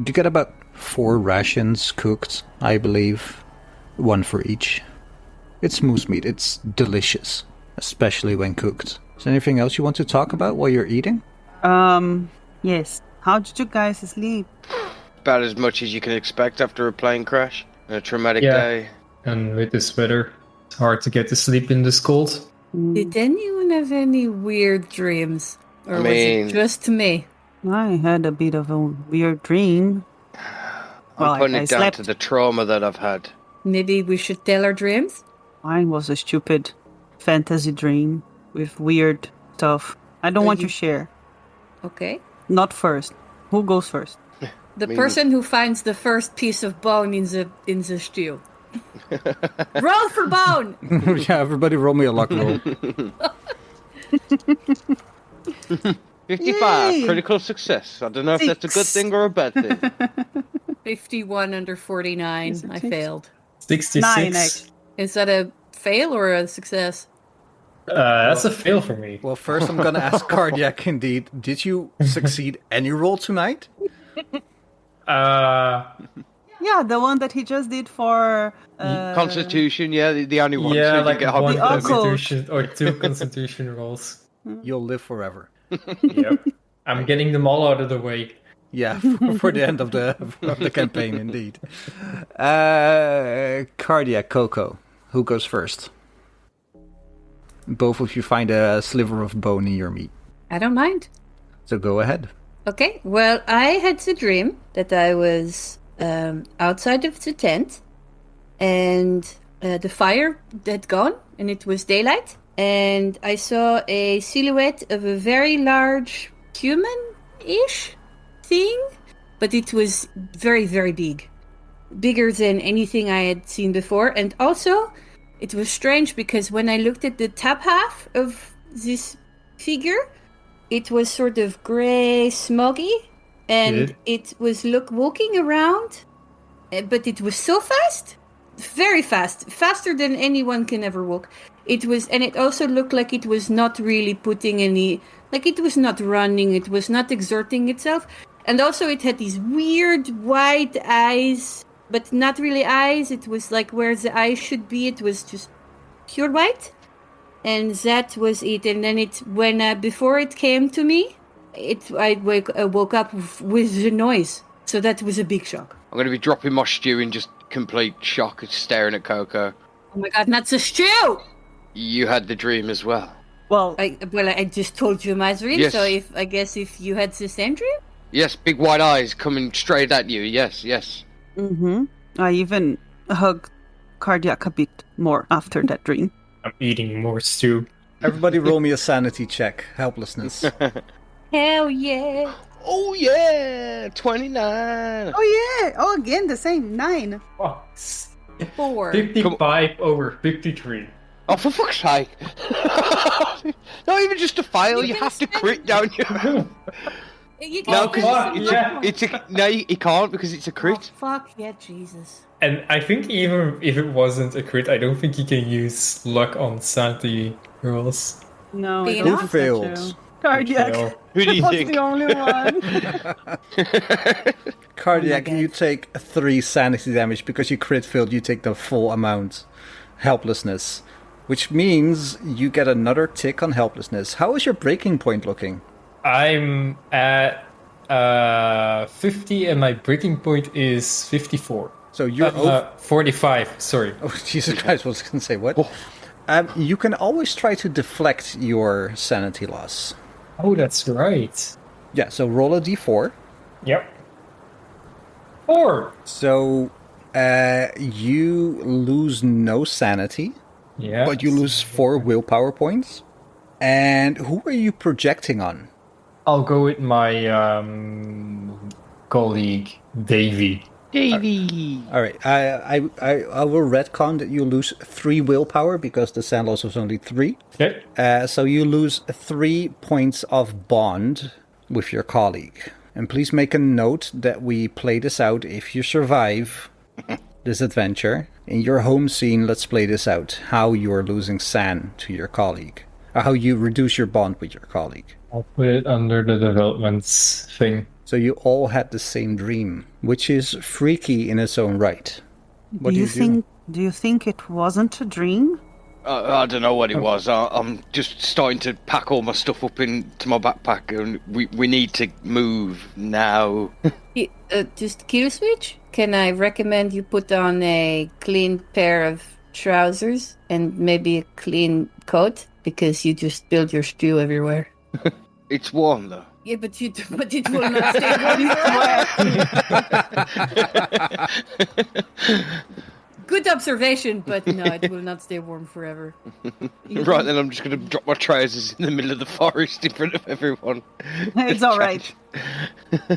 You get about 4 rations cooked, I believe. 1 for each. It's moose meat. It's delicious, especially when cooked. Is there anything else you want to talk about while you're eating? Yes. How did you guys sleep? About as much as you can expect after a plane crash and a traumatic day. And with this weather, it's hard to get to sleep in this cold. Did anyone have any weird dreams? Or was it just me? I had a bit of a weird dream. I'm putting it down to the trauma that I've had. Maybe we should tell our dreams? Mine was a stupid fantasy dream with weird stuff. I don't want to share. Okay. Not first. Who goes first? The person who finds the first piece of bone in the stew. Roll for bone! Yeah, everybody roll me a luck roll. 55, Yay! critical success. I don't know if that's a good thing or a bad thing. 51 under 49. I failed. 66. 9, actually. Is that a fail or a success? That's a fail for me. Well, first I'm going to ask Kardiac indeed. Did you succeed any roll tonight? Yeah, the one that he just did for... Constitution, yeah, the only one. Yeah, so you like get one The occult. constitution or 2 constitution rolls. You'll live forever. Yep. I'm getting them all out of the way. Yeah, for the end of the campaign, indeed. Kardiac, Koko, who goes first? Both of you find a sliver of bone in your meat. I don't mind. So go ahead. Okay, well, I had the dream that I was outside of the tent, and the fire had gone, and it was daylight, and I saw a silhouette of a very large human-ish thing, but it was very, very big. Bigger than anything I had seen before, and also, it was strange because when I looked at the top half of this figure, it was sort of grey, smoggy, and it was walking around, but it was so fast, very fast, faster than anyone can ever walk. It was, and it also looked like it was not really putting any, like it was not running, it was not exerting itself, and also it had these weird white eyes, but not really eyes. It was like where the eyes should be. It was just pure white. And that was it. And then before it came to me, I woke up with the noise. So that was a big shock. I'm going to be dropping my stew in just complete shock and staring at Koko. Oh my god, not a stew! You had the dream as well. Well, I just told you my dream, yes. So if you had the same dream? Yes, big white eyes coming straight at you. Yes. I even hugged Kardiac a bit more after that dream. I'm eating more stew. Everybody roll me a sanity check. Helplessness. Hell yeah! Oh yeah, 29. Oh yeah! Oh, again, the same, 9. Oh, 4. 55 over 53. Oh, for fuck's sake. Not even just a fail, you can have to spend- crit down you. You No, can because he can't because it's a Oh, crit. fuck yeah, Jesus. And I think even if it wasn't a crit, I don't think you can use luck on sanity rolls. No, Who I don't think so, failed? too. Kardiac. Fail. Who do you was think? the only one. Kardiac, Oh my you God. take 3 sanity damage because you crit failed. You take the full amount. Helplessness. Which means you get another tick on helplessness. How is your breaking point looking? I'm at 50 and my breaking point is 54. So you're 45, sorry. Oh, Jesus Christ, I was going to say, what? You can always try to deflect your sanity loss. Oh, that's right. Yeah, so roll a d4. Yep. 4. So you lose no sanity, Yeah. but you lose 4 willpower points. And who are you projecting on? I'll go with my colleague, Davey. Davey. All right, I will retcon that you lose 3 willpower because the sand loss was only 3. Okay. So you lose 3 points of bond with your colleague. And please make a note that we play this out if you survive this adventure. In your home scene, let's play this out. How you are losing Sanne to your colleague. Or how you reduce your bond with your colleague. I'll put it under the developments thing. So you all had the same dream, which is freaky in its own right. What do you do? Do you think it wasn't a dream? I don't know what it was. I'm just starting to pack all my stuff up into my backpack, and we need to move now. Just Killswitch, can I recommend you put on a clean pair of trousers and maybe a clean coat? Because you just spilled your stew everywhere. It's warm though. Yeah, but it will not stay warm. Good observation, but no, it will not stay warm forever. Right then, I'm just going to drop my trousers in the middle of the forest in front of everyone. It's all right.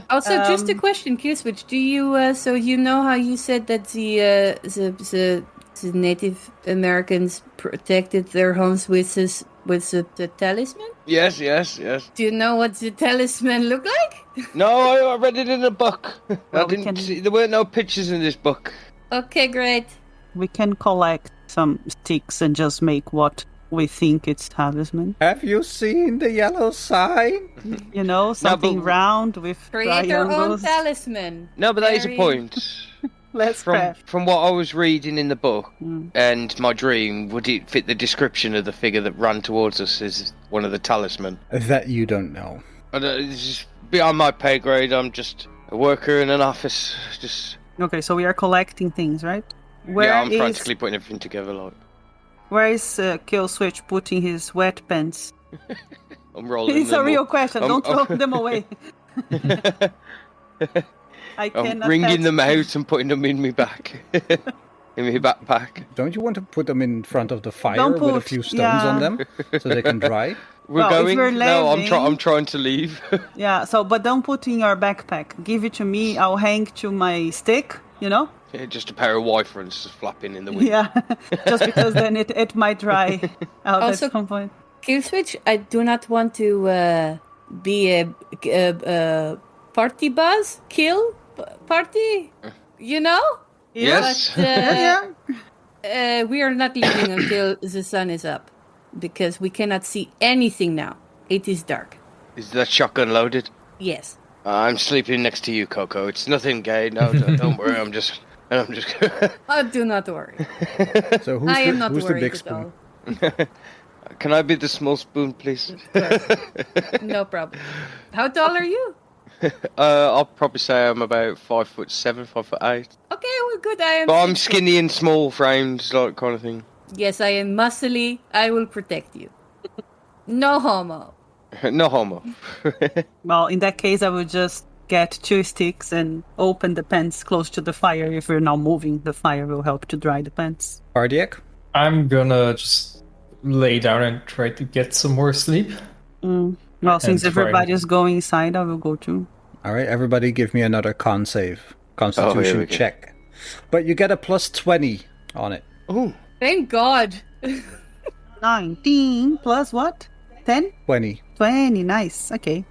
Also, just a question, Killswitch. Do you so you know how you said that the Native Americans protected their homes with the talisman? Yes. Do you know what the talisman looked like? No, I read it in a book. Well, I didn't see, there weren't no pictures in this book. Okay, great. We can collect some sticks and just make what we think it's talisman. Have you seen the yellow sign? You know, something but- round with Create your own triangles. talisman. No, but that is a Very- point. Let's From craft. from what I was reading in the book and my dream, would it fit the description of the figure that ran towards us as one of the talisman? That you don't know. It's just beyond my pay grade. I'm just a worker in an office. Just Okay, so we are collecting things, right? I'm frantically putting everything together. Like Where is Killswitch putting his wet pants? I'm rolling. It's a them real up. question. Don't throw them away. I I'm cannot wringing touch them out and putting them in my back, in my backpack. Don't you want to put them in front of the fire Don't with a put- few stones yeah. on them so they can dry? We're Well, if going. we're No, leaving- I'm trying to leave. Yeah, so but don't put in your backpack. Give it to me. I'll hang to my stick. You know? Yeah, just a pair of wyverns just flapping in the wind. Yeah, just because then it might dry out Also- at some point. Killswitch, I do not want to be a party buzz kill party. You know? Yes. But Yeah. we are not leaving until the sun is up because we cannot see anything now. It is dark. Is that shotgun loaded? Yes. I'm sleeping next to you, Coco. It's nothing gay. No, don't worry. I'm just. Oh, do not worry. So I am not who's the worried big at spoon? all. Can I be the small spoon, please? No problem. How tall are you? I'll probably say I'm about 5'7", 5'8". Okay, well, good. I am. But I'm 6'. skinny and small framed, like kind of thing. Yes, I am muscly. I will protect you. No homo. No homo. Well, in that case, I would just get 2 sticks and open the pants close to the fire. If we're now moving, the fire will help to dry the pants. Kardiac? I'm gonna just lay down and try to get some more sleep. Well, since try- everybody's going inside, I will go too. All right, everybody give me another con save. Constitution we go. check. But you get a plus 20 on it. Ooh. Thank God. 19 plus what? 10? 20. 20, nice. Okay.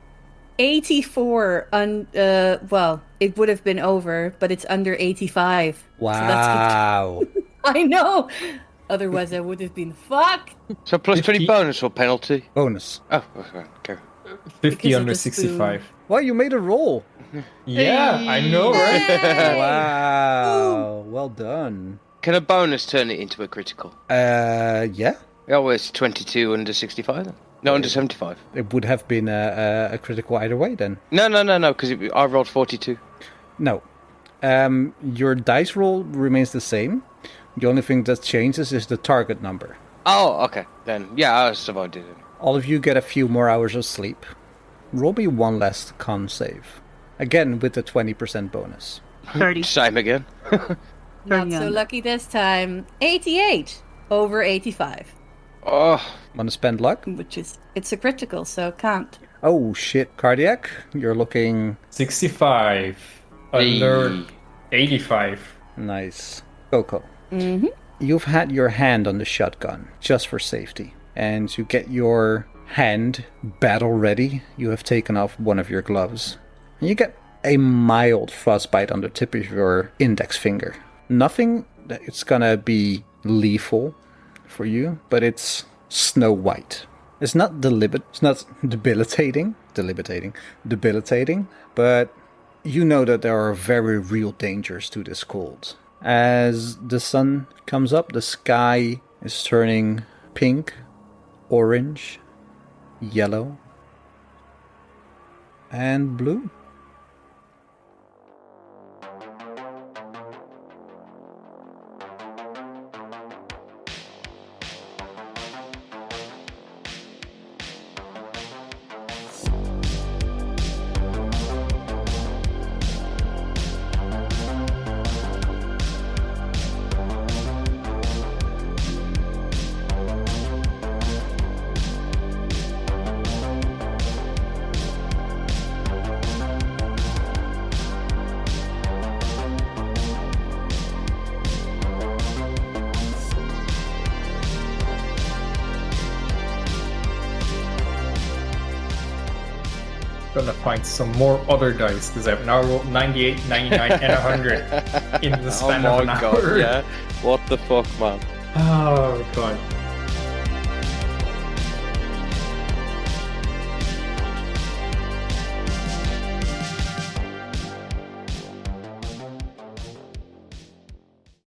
84 well, it would have been over, but it's under 85. Wow. So that's good. I know. Otherwise, I would have been fucked. So plus 20 50. bonus or penalty? Bonus. Oh, okay. 50 Because of under the spoon. 65. Well, you made a roll. Yeah, I know, right? Hey! Wow. Well done. Can a bonus turn it into a critical? Yeah. Oh, it's 22 under 65 then? No, under 75. It would have been a critical either way then. No, because I rolled 42. No. Your dice roll remains the same. The only thing that changes is the target number. Oh, okay. Then, yeah, I survived it. All of you get a few more hours of sleep. Roll me one last con save. Again, with the 20% bonus. 30. Same again. Not so young. lucky this time. 88 over 85, Oh, Want to spend luck? which is, it's a critical, so can't. Oh shit, Kardiac. You're looking 65 under Hey. 85. nice. Koko. Mm-hmm. You've had your hand on the shotgun, just for safety. And to get your hand battle ready, you have taken off one of your gloves. And you get a mild frostbite on the tip of your index finger. Nothing that it's gonna be lethal for you, but it's snow white. It's not debilitating, but you know that there are very real dangers to this cold. As the sun comes up, the sky is turning pink, orange, yellow, and blue. Gonna find some more other dice because I've now rolled 98, 99, and 100 in the span of an hour. yeah. What the fuck, man? Oh god.